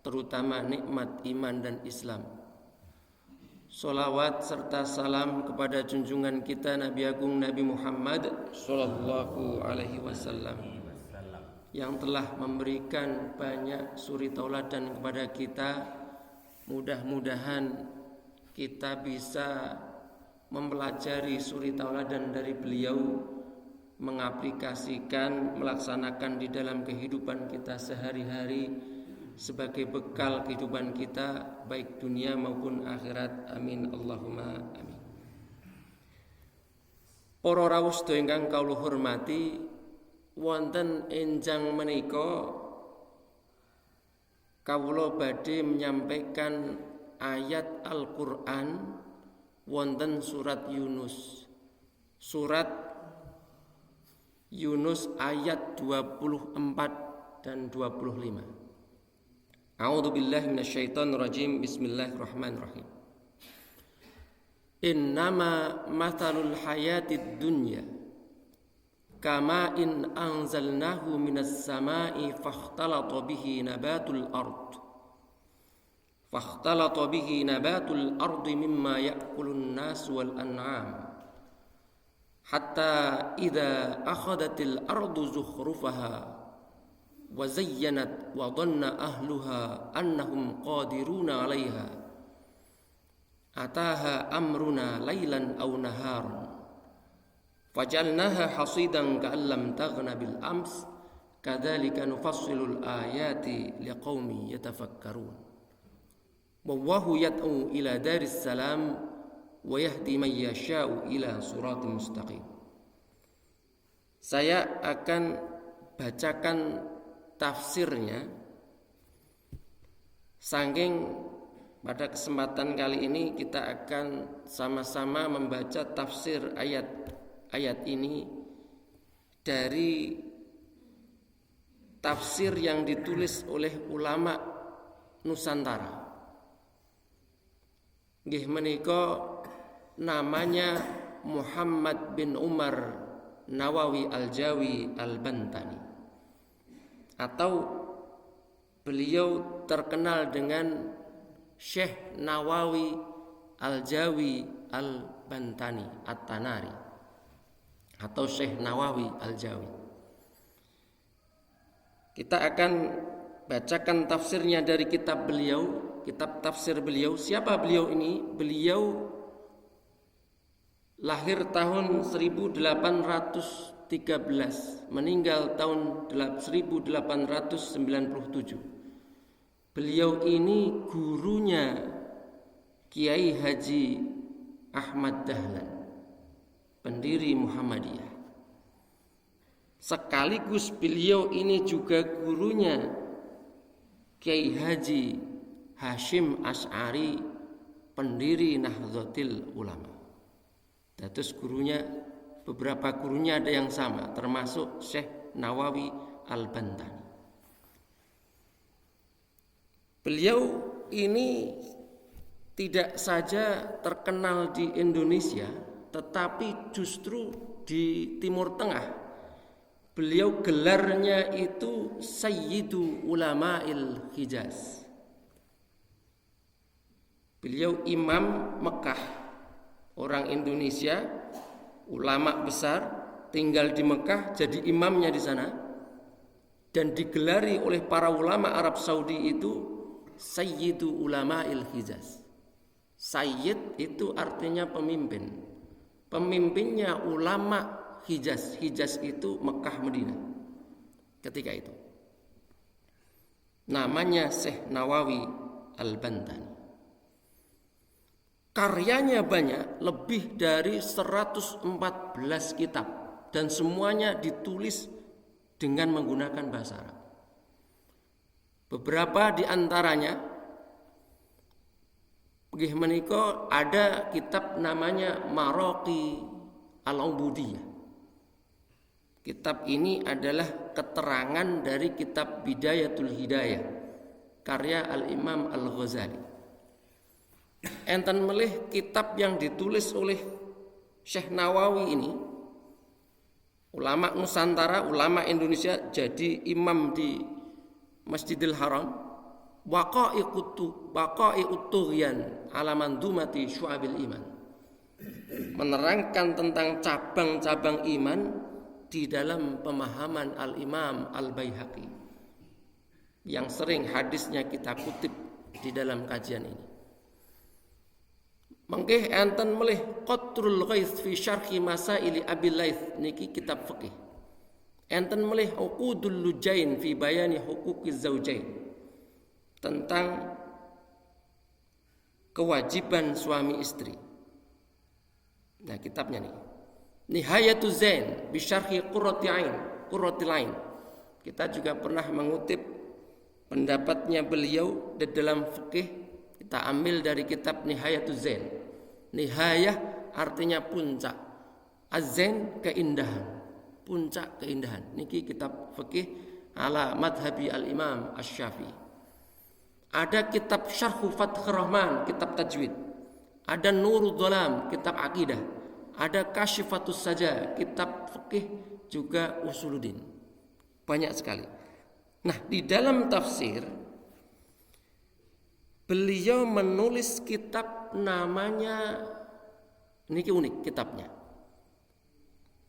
terutama nikmat iman dan Islam. Sholawat serta salam kepada junjungan kita Nabi Agung Nabi Muhammad sallallahu alaihi wasallam yang telah memberikan banyak suri tauladan kepada kita. Mudah-mudahan kita bisa mempelajari suri tauladan dari beliau, mengaplikasikan, melaksanakan di dalam kehidupan kita sehari-hari sebagai bekal kehidupan kita baik dunia maupun akhirat. Amin Allahumma amin. Para rawuh sedaya ingkang kawula hormati, wonten enjang menika kawula badhe menyampaikan ayat Al-Qur'an wonten surat Yunus. Surat Yunus ayat 24 dan 25. A'udzu billahi minasyaitonir rajim. Bismillahirrahmanirrahim. Innama mathalul hayatid dunya kama in anzalnahu minas samai fakhtalata bihi nabatul ardi mimma ya'kulun nas wal an'am hatta idza akhadatil ardu zukhrufaha wa zayyanat wa dhanna ahluha annahum qadiruna 'alaiha ataha amruna lailan aw naharan Fajalnaha hasidan ka'an lam taghna bil ams kadzalika nufassilul ayati liqaumi yatafakkarun. Wallahu yad'u ila daris salam wa yahdi man yasha'u ila siratal mustaqim. Saya akan bacakan tafsirnya. Saking pada kesempatan kali ini kita akan sama-sama membaca tafsir ayat ini dari tafsir yang ditulis oleh ulama Nusantara. Nggih menika namanya Muhammad bin Umar Nawawi Al-Jawi Al-Bantani, atau beliau terkenal dengan Syekh Nawawi Al-Jawi Al-Bantani At-Tanari atau Syekh Nawawi Al-Jawi. Kita akan bacakan tafsirnya dari kitab beliau, kitab tafsir beliau. Siapa beliau ini? Beliau lahir tahun 1813, meninggal tahun 1897. Beliau ini gurunya Kiai Haji Ahmad Dahlan, pendiri Muhammadiyah. Sekaligus beliau ini juga gurunya Kiai Haji Hashim Asy'ari, pendiri Nahdlatul Ulama. Terus gurunya, beberapa gurunya ada yang sama, termasuk Syekh Nawawi Al-Bantani. Beliau ini tidak saja terkenal di Indonesia, tetapi justru di Timur Tengah. Beliau gelarnya itu Sayyidu Ulama'il Hijaz. Beliau imam Mekah, orang Indonesia, ulama besar, tinggal di Mekah, jadi imamnya di sana, dan digelari oleh para ulama Arab Saudi itu Sayyidu Ulama'il Hijaz. Sayyid itu artinya pemimpin. Pemimpinnya ulama Hijaz. Hijaz itu Mekah Madinah ketika itu. Namanya Syekh Nawawi Al-Bantani. Karyanya banyak, lebih dari 114 kitab, dan semuanya ditulis dengan menggunakan bahasa Arab. Beberapa di antaranya nggih menika ada kitab namanya Maraqi Al-Ubudiyah. Kitab ini adalah keterangan dari kitab Bidayatul Hidayah karya Al-Imam Al-Ghazali. Enten melih kitab yang ditulis oleh Syekh Nawawi ini, ulama Nusantara, ulama Indonesia, jadi imam di Masjidil Haram, Waqa'i'ut Tughyan ala Mandumati Syu'abil Iman, menerangkan tentang cabang-cabang iman di dalam pemahaman Al-Imam Al-Baihaqi, yang sering hadisnya kita kutip di dalam kajian ini. Mangkeh enten melih Qatrul Ghaith fi Syarhi Masaili Abil Laits, niki kitab fikih. Enten melih Uqudul Lujain fi Bayani Huquqiz Zaujain, tentang kewajiban suami istri. Nah, kitabnya nih. Nihayatuz Zain bi Syarhi Qurratil Ain. Kita juga pernah mengutip pendapatnya beliau di dalam fikih. Kita ambil dari kitab Nihayatuz Zain. Nihayah artinya puncak, Az-Zain keindahan, puncak keindahan. Niki kitab fikih ala madhabi al-Imam Asy-Syafi'i. Ada kitab Syarhu Fathur Rahman, kitab tajwid. Ada Nurul Dhalam, kitab akidah. Ada Kasyifatus Saja, kitab fikih juga Usuluddin. Banyak sekali. Nah, di dalam tafsir beliau menulis kitab namanya, ini unik kitabnya,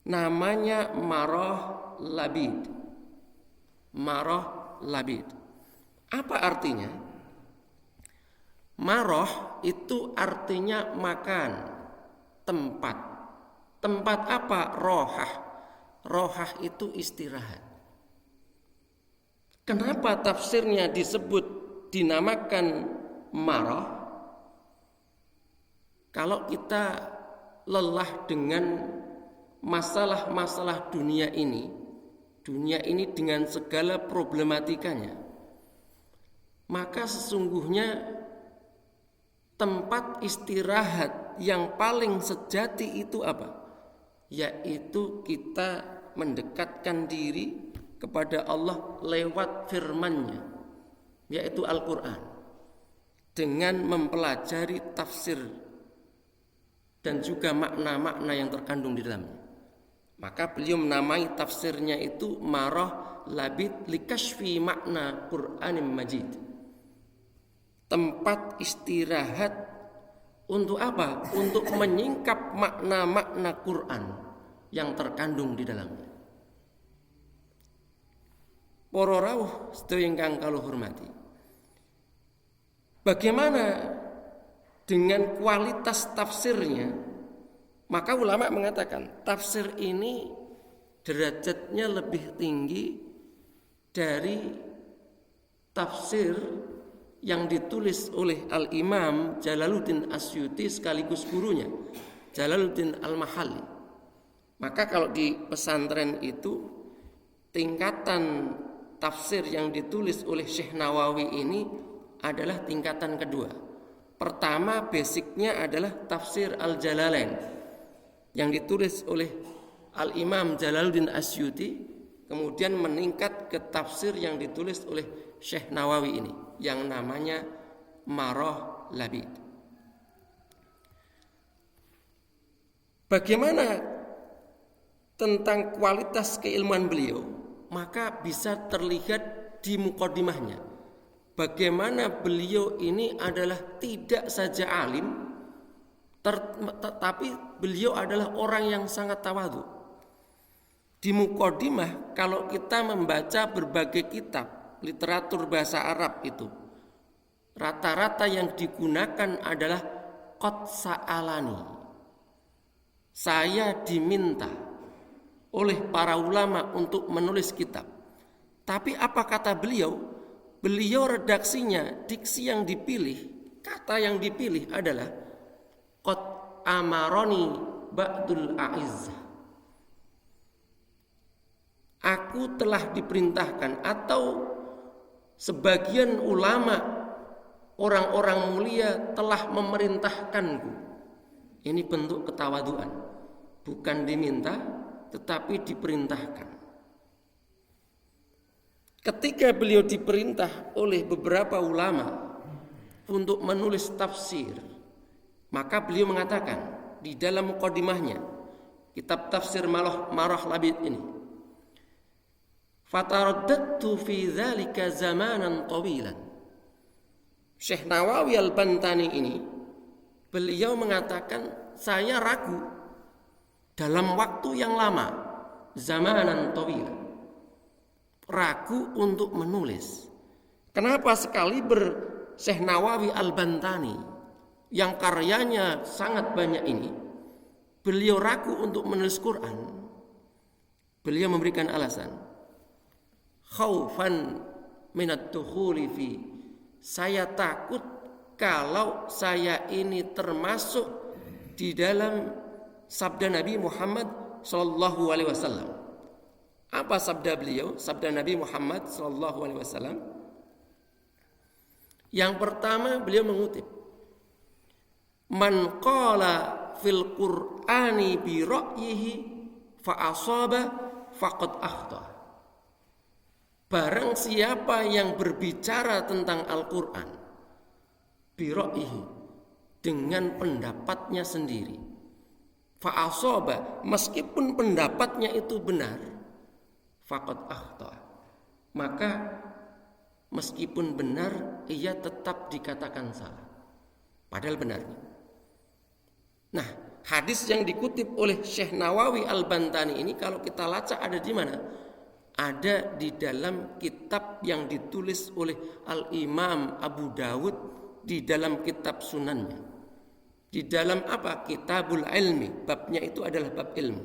namanya Marah Labid. Marah Labid. Apa artinya? Marah itu artinya makan, tempat. Tempat apa? Rohah. Rohah itu istirahat. Kenapa tafsirnya dinamakan marah? Kalau kita lelah dengan masalah-masalah dunia ini dengan segala problematikanya, maka sesungguhnya tempat istirahat yang paling sejati itu apa? Yaitu kita mendekatkan diri kepada Allah lewat firman-Nya, yaitu Al-Quran, dengan mempelajari tafsir dan juga makna-makna yang terkandung di dalamnya. Maka beliau menamai tafsirnya itu Marah Labid likashfi makna Qur'anil Majid. Tempat istirahat untuk apa? Untuk menyingkap makna-makna Quran yang terkandung di dalamnya. Para rawuh sedaya ingkang kula hormati, bagaimana dengan kualitas tafsirnya? Maka ulama mengatakan tafsir ini derajatnya lebih tinggi dari tafsir yang ditulis oleh Al-Imam Jalaluddin Asyuti sekaligus gurunya, Jalaluddin Al-Mahalli. Maka kalau di pesantren itu tingkatan tafsir yang ditulis oleh Syekh Nawawi ini adalah tingkatan kedua. Pertama, basicnya adalah tafsir Al-Jalalain yang ditulis oleh Al-Imam Jalaluddin Asyuti, kemudian meningkat ke tafsir yang ditulis oleh Syekh Nawawi ini yang namanya Marah Labid. Bagaimana tentang kualitas keilmuan beliau? Maka bisa terlihat di mukadimahnya. Bagaimana beliau ini adalah tidak saja alim, tetapi beliau adalah orang yang sangat tawadhu. Di mukadimah, kalau kita membaca berbagai kitab literatur bahasa Arab itu, rata-rata yang digunakan adalah qad sa'alani. Saya diminta oleh para ulama untuk menulis kitab. Tapi apa kata beliau? Beliau redaksinya, diksi yang dipilih, kata yang dipilih adalah qad amaroni ba'dul a'izzah. Aku telah diperintahkan, atau sebagian ulama orang-orang mulia telah memerintahkanku. Ini bentuk ketawaduan, bukan diminta tetapi diperintahkan. Ketika beliau diperintah oleh beberapa ulama untuk menulis tafsir, maka beliau mengatakan di dalam mukadimahnya kitab tafsir Marah Labid ini, fataraddadtu fi dzalika zamanan tawilan. Syekh Nawawi Al-Bantani ini beliau mengatakan, saya ragu dalam waktu yang lama, zamanan tawilan, ragu untuk menulis. Kenapa sekali Syekh Nawawi Al-Bantani yang karyanya sangat banyak ini, beliau ragu untuk menulis Quran? Beliau memberikan alasan, khaufan minat dukhuli fi, saya takut kalau saya ini termasuk di dalam sabda Nabi Muhammad sallallahu alaihi wasallam. Apa sabda beliau? Sabda Nabi Muhammad sallallahu alaihi wasallam. Yang pertama beliau mengutip, man qala fil Qur'ani bi ra'yihi fa asaba faqad akhta. Barang siapa yang berbicara tentang Al-Qur'an bi ra'yihi, dengan pendapatnya sendiri, fa asaba, meskipun pendapatnya itu benar, faqad akhta, maka meskipun benar ia tetap dikatakan salah, padahal benarnya. Nah, hadis yang dikutip oleh Syekh Nawawi Al-Bantani ini kalau kita lacak ada di mana? Ada di dalam kitab yang ditulis oleh Al-Imam Abu Dawud di dalam kitab sunannya. Di dalam apa? Kitabul Ilmi, babnya itu adalah bab ilmu.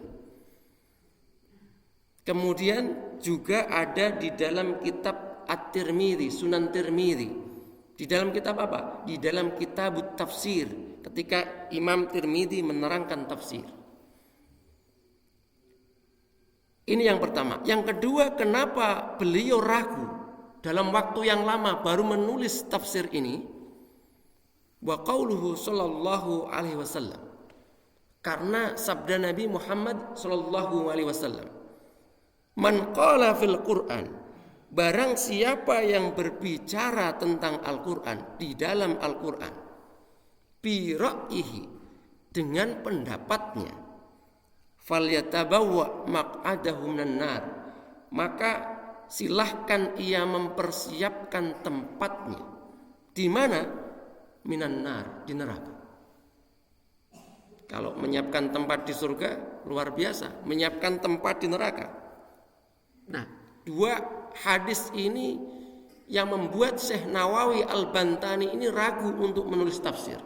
Kemudian juga ada di dalam kitab At-Tirmidzi, Sunan Tirmidzi. Di dalam kitab apa? Di dalam Kitabut Tafsir, ketika Imam Tirmidzi menerangkan tafsir. Ini yang pertama. Yang kedua, kenapa beliau ragu dalam waktu yang lama baru menulis tafsir ini? Wa qauluhu sallallahu alaihi wasallam, karena sabda Nabi Muhammad sallallahu alaihi wasallam, man qala fil Qur'an, barang siapa yang berbicara tentang Al-Qur'an, di dalam Al-Qur'an, bi ra'yihi, dengan pendapatnya, falyatabawwa maq'adahu minan nar, maka silahkan ia mempersiapkan tempatnya di mana? Minan nar, di neraka. Kalau menyiapkan tempat di surga luar biasa, menyiapkan tempat di neraka. Nah, dua hadis ini yang membuat Syekh Nawawi Al-Bantani ini ragu untuk menulis tafsir.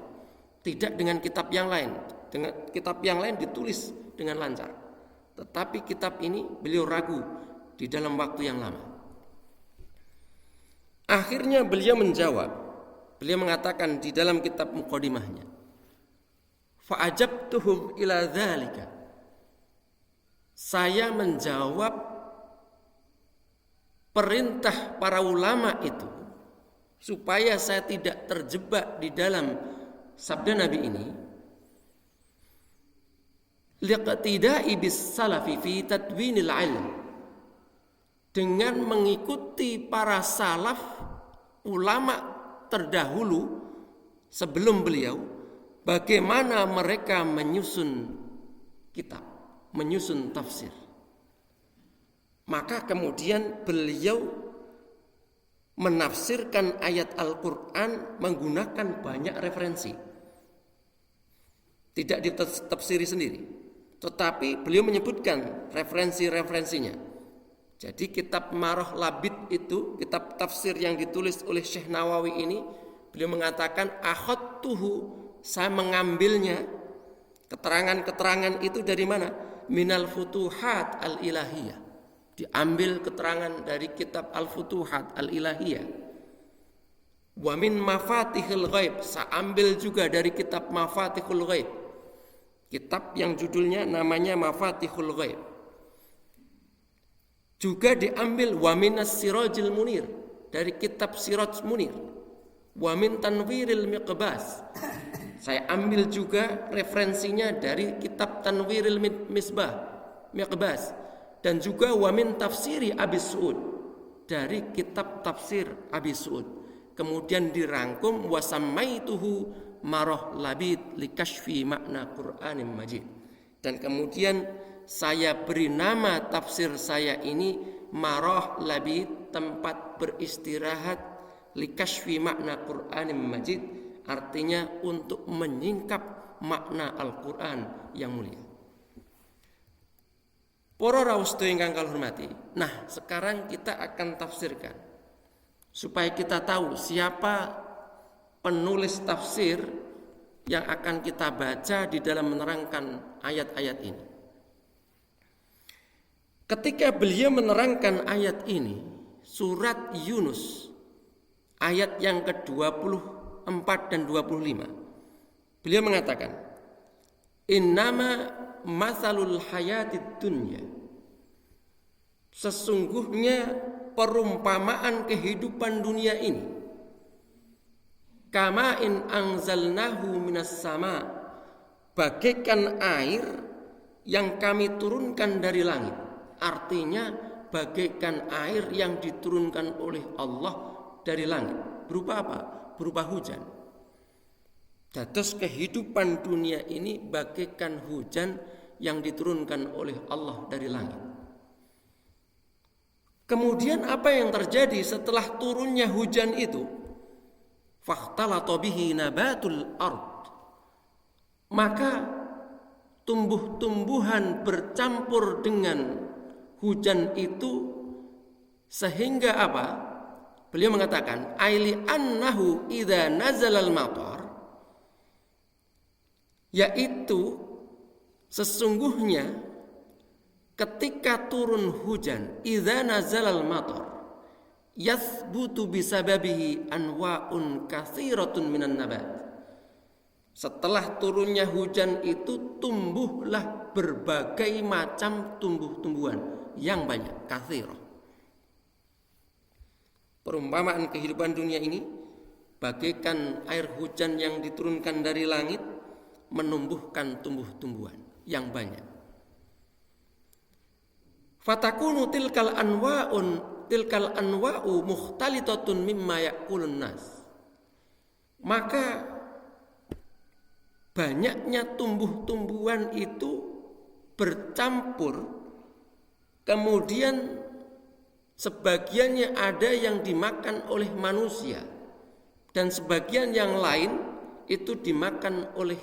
Tidak dengan kitab yang lain. Dengan kitab yang lain ditulis dengan lancar. Tetapi kitab ini beliau ragu di dalam waktu yang lama. Akhirnya beliau menjawab. Beliau mengatakan di dalam kitab muqaddimahnya, fa'ajabtuhum ila dzalika, saya menjawab perintah para ulama itu supaya saya tidak terjebak di dalam sabda Nabi ini, liqtida'i bis salafi fi tadwinil ilm, dengan mengikuti para salaf, ulama terdahulu sebelum beliau, bagaimana mereka menyusun kitab, menyusun tafsir. Maka kemudian beliau menafsirkan ayat Al-Quran menggunakan banyak referensi. Tidak ditafsiri sendiri, tetapi beliau menyebutkan referensi-referensinya. Jadi kitab Marah Labid itu, kitab tafsir yang ditulis oleh Syekh Nawawi ini, beliau mengatakan akhadtuhu, saya mengambilnya, keterangan-keterangan itu dari mana? Minal Futuhat Al-Ilahiyah. Diambil keterangan dari kitab Al-Futuhat Al-Ilahiyah. Wa min Mafatihul Ghaib, saya ambil juga dari kitab Mafatihul Ghaib. Kitab yang judulnya namanya Mafatihul Ghaib. Juga diambil wa minas Sirajil Munir, dari kitab Siraj Munir. Wa min Tanwiril Miqbas, saya ambil juga referensinya dari kitab Tanwiril Misbah Miqbas, dan juga wa min Tafsiri Abi Su'ud, dari kitab Tafsir Abi Su'ud. Kemudian dirangkum wa sammaituhu Marah Labid likashfi makna Qur'anim Majid, dan kemudian saya beri nama tafsir saya ini Marah Labid, tempat beristirahat, likashfi makna Qur'anim Majid, artinya untuk menyingkap makna Al-Quran yang mulia. Para rawuh ingkang kula hormati, nah sekarang kita akan tafsirkan supaya kita tahu siapa penulis tafsir yang akan kita baca di dalam menerangkan ayat-ayat ini. Ketika beliau menerangkan ayat ini, surat Yunus ayat yang ke-24 dan 25, beliau mengatakan, innama matsalul hayatid dunya, sesungguhnya perumpamaan kehidupan dunia ini, kama in anzalnahu minas sama, bagaikan air yang kami turunkan dari langit. Artinya bagaikan air yang diturunkan oleh Allah dari langit. Berupa apa? Berupa hujan. Dados kehidupan dunia ini bagaikan hujan yang diturunkan oleh Allah dari langit. Kemudian apa yang terjadi setelah turunnya hujan itu? Fakhtalata bihi nabatul ard, maka tumbuh-tumbuhan bercampur dengan hujan itu, sehingga apa? Beliau mengatakan aili annahu idza nazalal matar, yaitu sesungguhnya ketika turun hujan, idza nazalal matar yathbutu bisababihi anwa'un katsiratun minan nabat. Setelah turunnya hujan itu tumbuhlah berbagai macam tumbuh-tumbuhan yang banyak, katsirah. Perumpamaan kehidupan dunia ini bagaikan air hujan yang diturunkan dari langit menumbuhkan tumbuh-tumbuhan yang banyak. Fatakunu tilkal anwa'u mukhtalitatun mimma ya'kulun nas. Maka banyaknya tumbuh-tumbuhan itu bercampur, kemudian sebagiannya ada yang dimakan oleh manusia dan sebagian yang lain itu dimakan oleh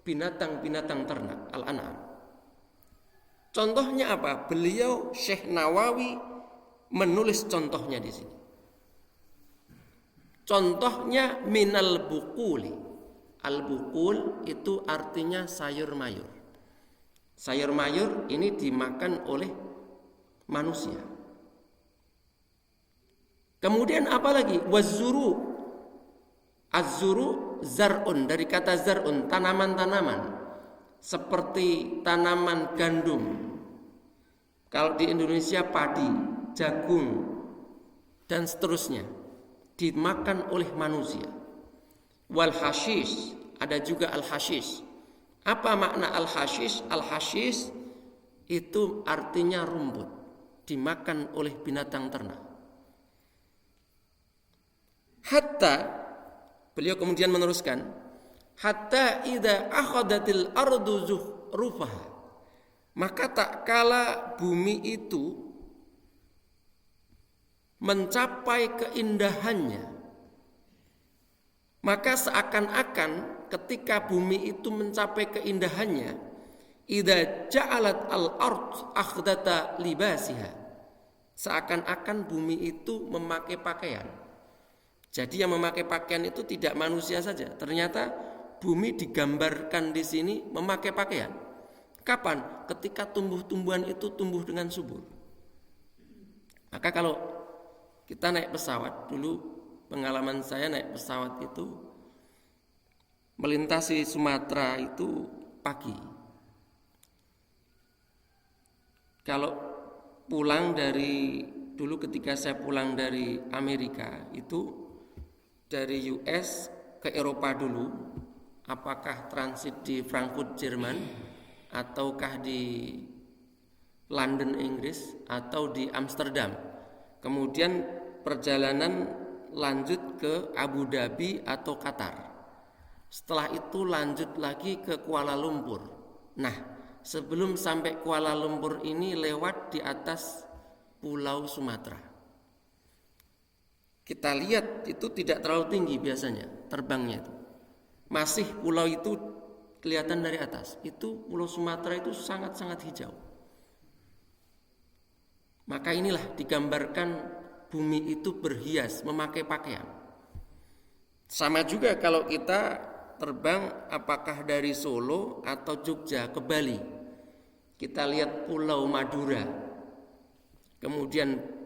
binatang-binatang ternak, al-an'am. Contohnya apa? Beliau Syekh Nawawi menulis contohnya di sini. Contohnya minal buquli. Al-buqul itu artinya sayur mayur. Sayur mayur ini dimakan oleh manusia. Kemudian apa lagi? Wazzuru. Az-zuru zar'un, dari kata zar'un, tanaman-tanaman. Seperti tanaman gandum. Kalau di Indonesia padi, jagung, dan seterusnya dimakan oleh manusia. Wal hashish, ada juga al hashish. Apa makna al hashish? Al hashish itu artinya rumput. dimakan oleh binatang ternak. Hatta, beliau kemudian meneruskan, hatta idza akhadatil ardu zuhrufaha, maka tak kala bumi itu mencapai keindahannya, maka seakan-akan ketika bumi itu mencapai keindahannya, idza ja'alat al-ard akhdata libasiha, seakan-akan bumi itu memakai pakaian. Jadi yang memakai pakaian itu tidak manusia saja. Ternyata bumi digambarkan di sini memakai pakaian. Kapan? Ketika tumbuh-tumbuhan itu tumbuh dengan subur. Maka kalau kita naik pesawat, dulu pengalaman saya naik pesawat itu melintasi Sumatera itu pagi. Kalau pulang dari, dulu ketika saya pulang dari Amerika itu dari US ke Eropa dulu, apakah transit di Frankfurt Jerman ataukah di London Inggris atau di Amsterdam, kemudian perjalanan lanjut ke Abu Dhabi atau Qatar, setelah itu lanjut lagi ke Kuala Lumpur. Nah, sebelum sampai Kuala Lumpur ini lewat di atas Pulau Sumatera. Kita lihat itu tidak terlalu tinggi biasanya terbangnya itu. Masih pulau itu kelihatan dari atas. Itu Pulau Sumatera itu sangat-sangat hijau. Maka inilah digambarkan bumi itu berhias, memakai pakaian. Sama juga kalau kita terbang apakah dari Solo atau Jogja ke Bali. Kita lihat Pulau Madura. Kemudian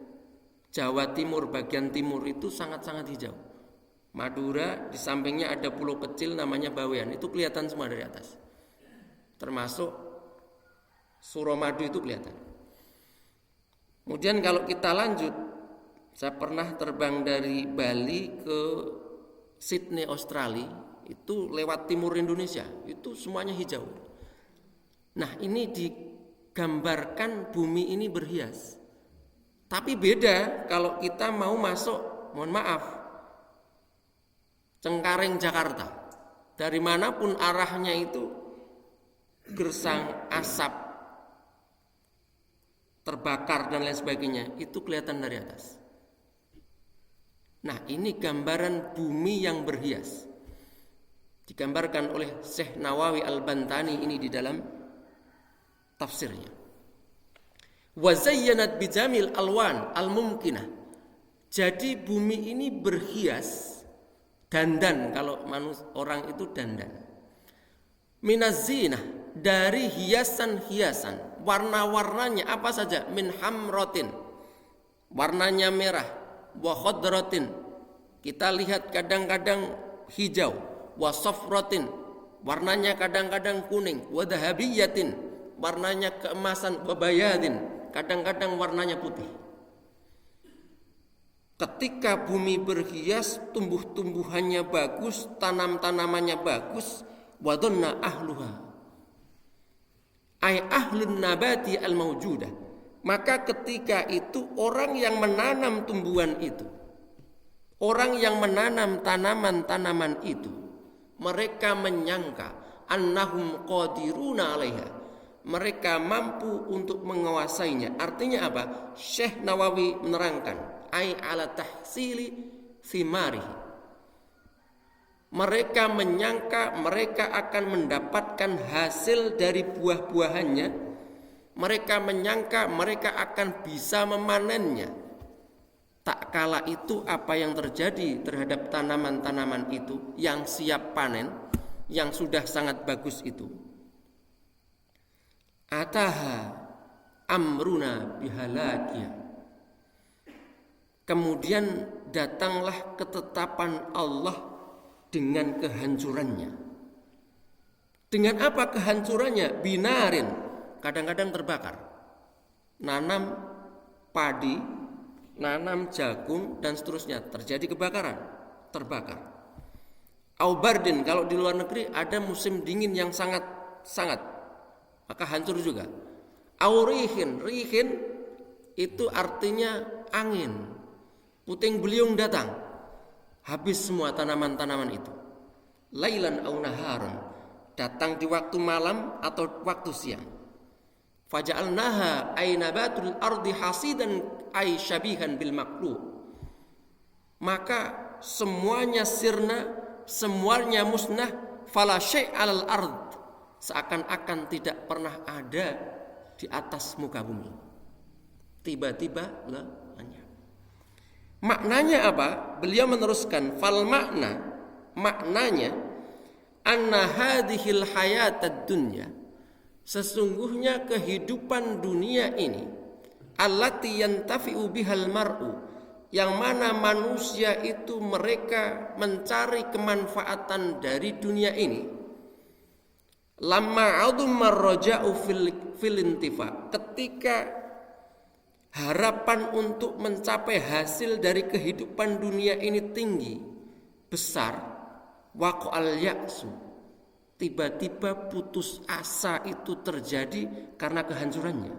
Jawa Timur, bagian timur itu sangat-sangat hijau. Madura, di sampingnya ada pulau kecil namanya Bawean, itu kelihatan semua dari atas. Termasuk Suramadu itu kelihatan. Kemudian kalau kita lanjut, saya pernah terbang dari Bali ke Sydney, Australia, itu lewat timur Indonesia, itu semuanya hijau. Nah, ini digambarkan bumi ini berhias. Tapi beda kalau kita mau masuk, mohon maaf, Cengkareng Jakarta. Dari manapun arahnya itu gersang asap, terbakar dan lain sebagainya, itu kelihatan dari atas. Nah, ini gambaran bumi yang berhias. Digambarkan oleh Syekh Nawawi Al-Bantani ini di dalam tafsirnya. Wa zayyanat bijamil alwan al-mumkinah. Jadi bumi ini berhias, dandan, kalau orang itu dandan. Minazinah, dari hiasan-hiasan, warna-warnanya apa saja, min hamrotin, warnanya merah, wa khodratin, kita lihat kadang-kadang hijau, wa safratin, warnanya kadang-kadang kuning, wa dahabiyatin, warnanya keemasan, wa bayadin, kadang-kadang warnanya putih. Ketika bumi berhias, tumbuh-tumbuhannya bagus, tanam-tanamannya bagus, wadonna ahluha ay ahlun nabati al-mawjudah, maka ketika itu orang yang menanam tumbuhan itu, orang yang menanam tanaman-tanaman itu, mereka menyangka annahum qadiruna 'alaiha, mereka mampu untuk menguasainya. Artinya apa? Syekh Nawawi menerangkan, ai ala tahsili thimarihi, mereka menyangka mereka akan mendapatkan hasil dari buah-buahannya. Mereka menyangka mereka akan bisa memanennya. Tak kala itu apa yang terjadi terhadap tanaman-tanaman itu yang siap panen, yang sudah sangat bagus itu? Ataha amruna bihalakia, kemudian datanglah ketetapan Allah dengan kehancurannya. Dengan apa kehancurannya? Binarin, kadang-kadang terbakar. Nanam padi, nanam jagung dan seterusnya, terjadi kebakaran, terbakar. Aubardin, kalau di luar negeri ada musim dingin yang sangat, maka hancur juga. Aurihin, rihin itu artinya angin, puting beliung datang, habis semua tanaman-tanaman itu. Lailan au naharan, datang di waktu malam atau waktu siang. Faja'alnaha ay nabatul ardi hasidan ay syabihan bil makruh. Maka semuanya sirna, semuanya musnah, fala syai' 'alal ard, seakan-akan tidak pernah ada di atas muka bumi. Tiba-tiba lenyap. Maknanya apa? Beliau meneruskan, fal maknanya anna hadhil hayatad dunya, sesungguhnya kehidupan dunia ini, allati yantafi'u bihal mar'u, yang mana manusia itu mereka mencari kemanfaatan dari dunia ini. Lamma 'azumma ar-raja'u fil intifa, ketika harapan untuk mencapai hasil dari kehidupan dunia ini tinggi, besar, waqa'al ya'su, tiba-tiba putus asa itu terjadi karena kehancurannya.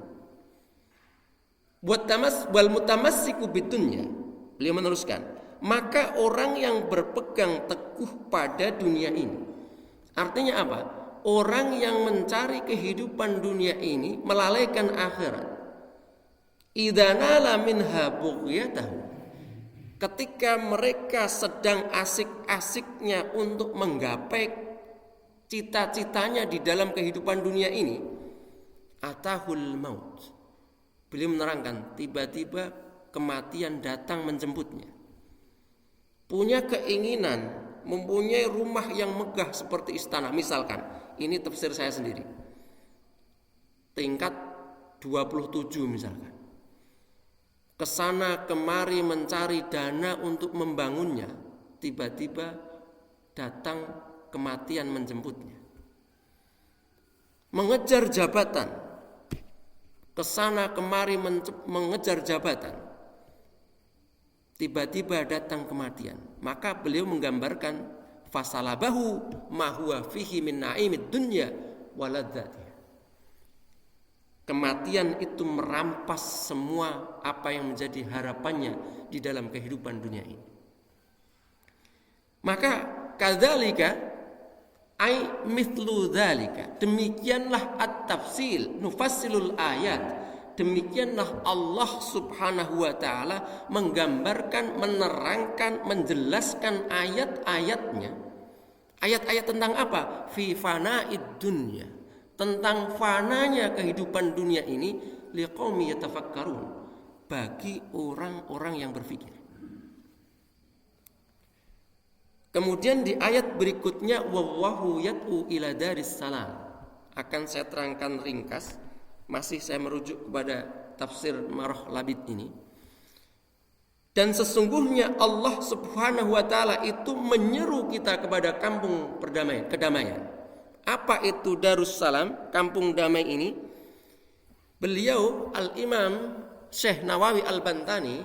Wal mutamassiku bidunya, beliau meneruskan, maka orang yang berpegang teguh pada dunia ini, artinya apa? Orang yang mencari kehidupan dunia ini melalaikan akhirat. Idza nala minha bughyatahu, ketika mereka sedang asik-asiknya untuk menggapai cita-citanya di dalam kehidupan dunia ini, atahul maut, beliau menerangkan, tiba-tiba kematian datang menjemputnya. Punya keinginan mempunyai rumah yang megah seperti istana, misalkan, ini tafsir saya sendiri, tingkat 27 misalkan, kesana kemari mencari dana untuk membangunnya, tiba-tiba datang kematian menjemputnya. Mengejar jabatan, kesana kemari mengejar jabatan, tiba-tiba datang kematian. Maka beliau menggambarkan fasalabahu ma huwa fihi min na'imid dunya waladzatiha. Kematian itu merampas semua apa yang menjadi harapannya di dalam kehidupan dunia ini. Maka kadzalika ai mithlu dzalika, demikianlah at-tafsil nufassilul ayat, demikianlah Allah Subhanahu wa taala menggambarkan, menerangkan, menjelaskan ayat-ayatnya. Ayat-ayat tentang apa? Fi fana'id dunya, tentang fananya kehidupan dunia ini, liqaumi yatafakkarun, bagi orang-orang yang berpikir. Kemudian di ayat berikutnya, wallahu yad'u ila daris salam, akan saya terangkan ringkas, masih saya merujuk kepada tafsir Marah Labid ini. Dan sesungguhnya Allah Subhanahu wa taala itu menyeru kita kepada kampung kedamaian. Apa itu Darussalam, kampung damai ini? Beliau Al-Imam Syekh Nawawi Al-Bantani,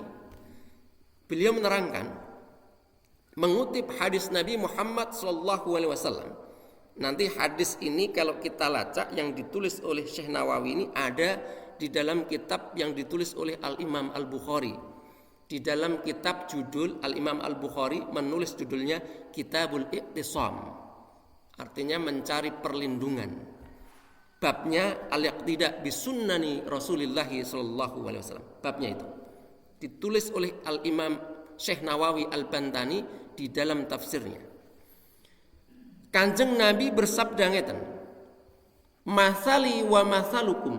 beliau menerangkan, mengutip hadis Nabi Muhammad SAW. Nanti hadis ini kalau kita lacak yang ditulis oleh Syekh Nawawi ini ada di dalam kitab yang ditulis oleh Al-Imam Al-Bukhari. Di dalam kitab judul Al-Imam Al-Bukhari menulis judulnya Kitabul Iqtisam, artinya mencari perlindungan. Babnya al-iqtida bisunnani Rasulullah SAW. Babnya itu ditulis oleh Al-Imam Syekh Nawawi Al-Bantani di dalam tafsirnya. Kanjeng Nabi bersabda ngeten, masali wa masalukum,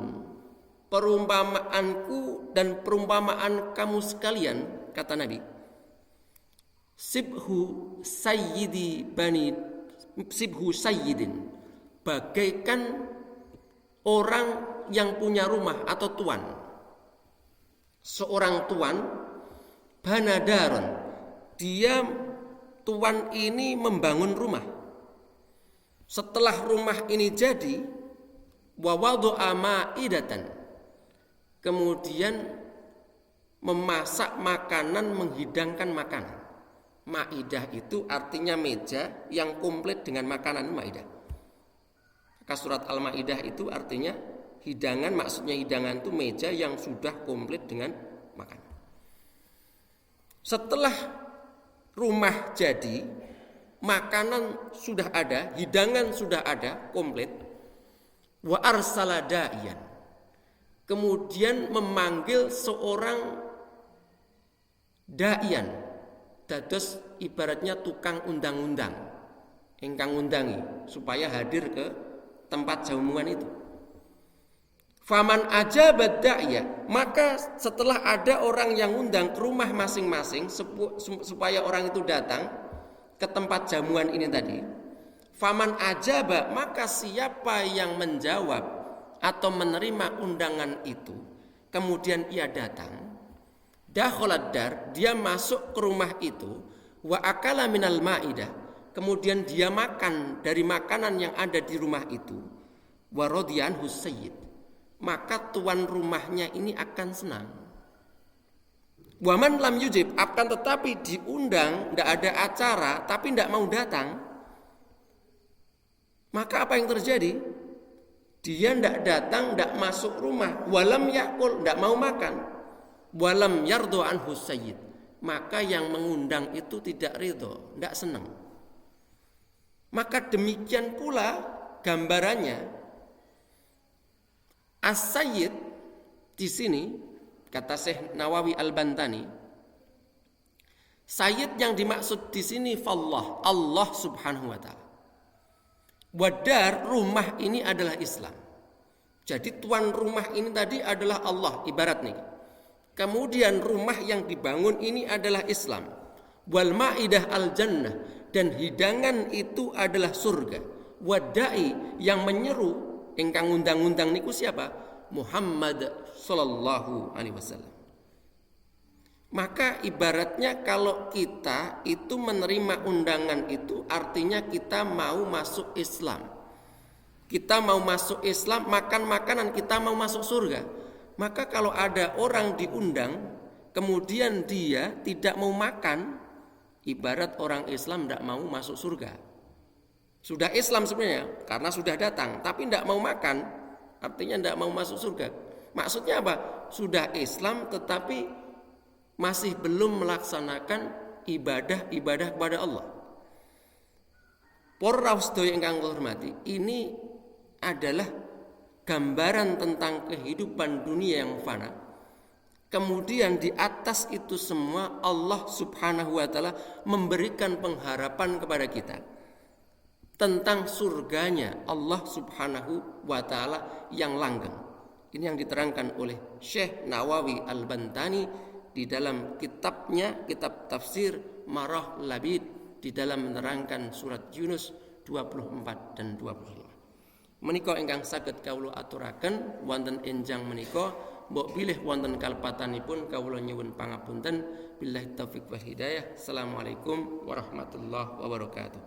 perumpamaanku dan perumpamaan kamu sekalian, kata Nabi, sibhu sayyidin, bagaikan orang yang punya rumah atau tuan. Seorang tuan, banadaron, dia tuan ini membangun rumah. Setelah rumah ini jadi, wawadu'a ma'idatan, kemudian memasak makanan, menghidangkan makanan. Ma'idah itu artinya meja yang komplit dengan makanan, ma'idah. Maka surat Al-Ma'idah itu artinya Hidangan maksudnya hidangan itu meja yang sudah komplit dengan makanan. Setelah rumah jadi, makanan sudah ada, hidangan sudah ada, komplit. Wa arsala da'iyan. Kemudian memanggil seorang da'iyan. Dados ibaratnya tukang undang-undang. Ingkang undangi supaya hadir ke tempat jamuan itu. Faman ajaba da'iya, maka setelah ada orang yang undang ke rumah masing-masing supaya orang itu datang ke tempat jamuan ini tadi. Faman ajaba, maka siapa yang menjawab atau menerima undangan itu, kemudian ia datang, dakhalad dar, dia masuk ke rumah itu, wa akala minal ma'idah, kemudian dia makan dari makanan yang ada di rumah itu, wa radiyan husayyid, maka tuan rumahnya ini akan senang. Waman lam yujib, akan tetapi diundang, tidak ada acara, tapi tidak mau datang, maka apa yang terjadi? Dia tidak datang, tidak masuk rumah, walam yakul, tidak mau makan, walam yardo anhu sayyid, maka yang mengundang itu tidak ridho, tidak senang. Maka demikian pula gambarannya. As-sayyid di sini kata Syekh Nawawi Al-Bantani, sayyid yang dimaksud di sini fallah, Allah Subhanahu wa taala. Wadar, rumah ini adalah Islam. Jadi tuan rumah ini tadi adalah Allah, ibarat nih. Kemudian rumah yang dibangun ini adalah Islam. Wal ma'idah al-jannah, dan hidangan itu adalah surga. Wadai, yang menyeru ingkang undang-undang niku siapa? Muhammad sallallahu alaihi wasallam. Maka ibaratnya kalau kita itu menerima undangan itu artinya kita mau masuk Islam. Kita mau masuk Islam, makan makanan, kita mau masuk surga. Maka kalau ada orang diundang kemudian dia tidak mau makan, ibarat orang Islam tidak mau masuk surga. Sudah Islam sebenarnya karena sudah datang, tapi tidak mau makan, artinya tidak mau masuk surga. Maksudnya apa? Sudah Islam tetapi masih belum melaksanakan ibadah-ibadah kepada Allah. Para rawuh sedaya ingkang kula hormati, ini adalah gambaran tentang kehidupan dunia yang fana. Kemudian di atas itu semua Allah Subhanahu wa taala memberikan pengharapan kepada kita tentang surganya Allah Subhanahu wa taala yang langgeng. Ini yang diterangkan oleh Syekh Nawawi Al-Bantani di dalam kitabnya, kitab tafsir Marah Labid, di dalam menerangkan surat Yunus 24 dan 25. Menika ingkang saged kawula aturaken wonten enjang menika, mbok bilih wonten kalpatanipun kawula nyuwun pangapunten. Billahi taufik wal hidayah. Assalamualaikum warahmatullahi wabarakatuh.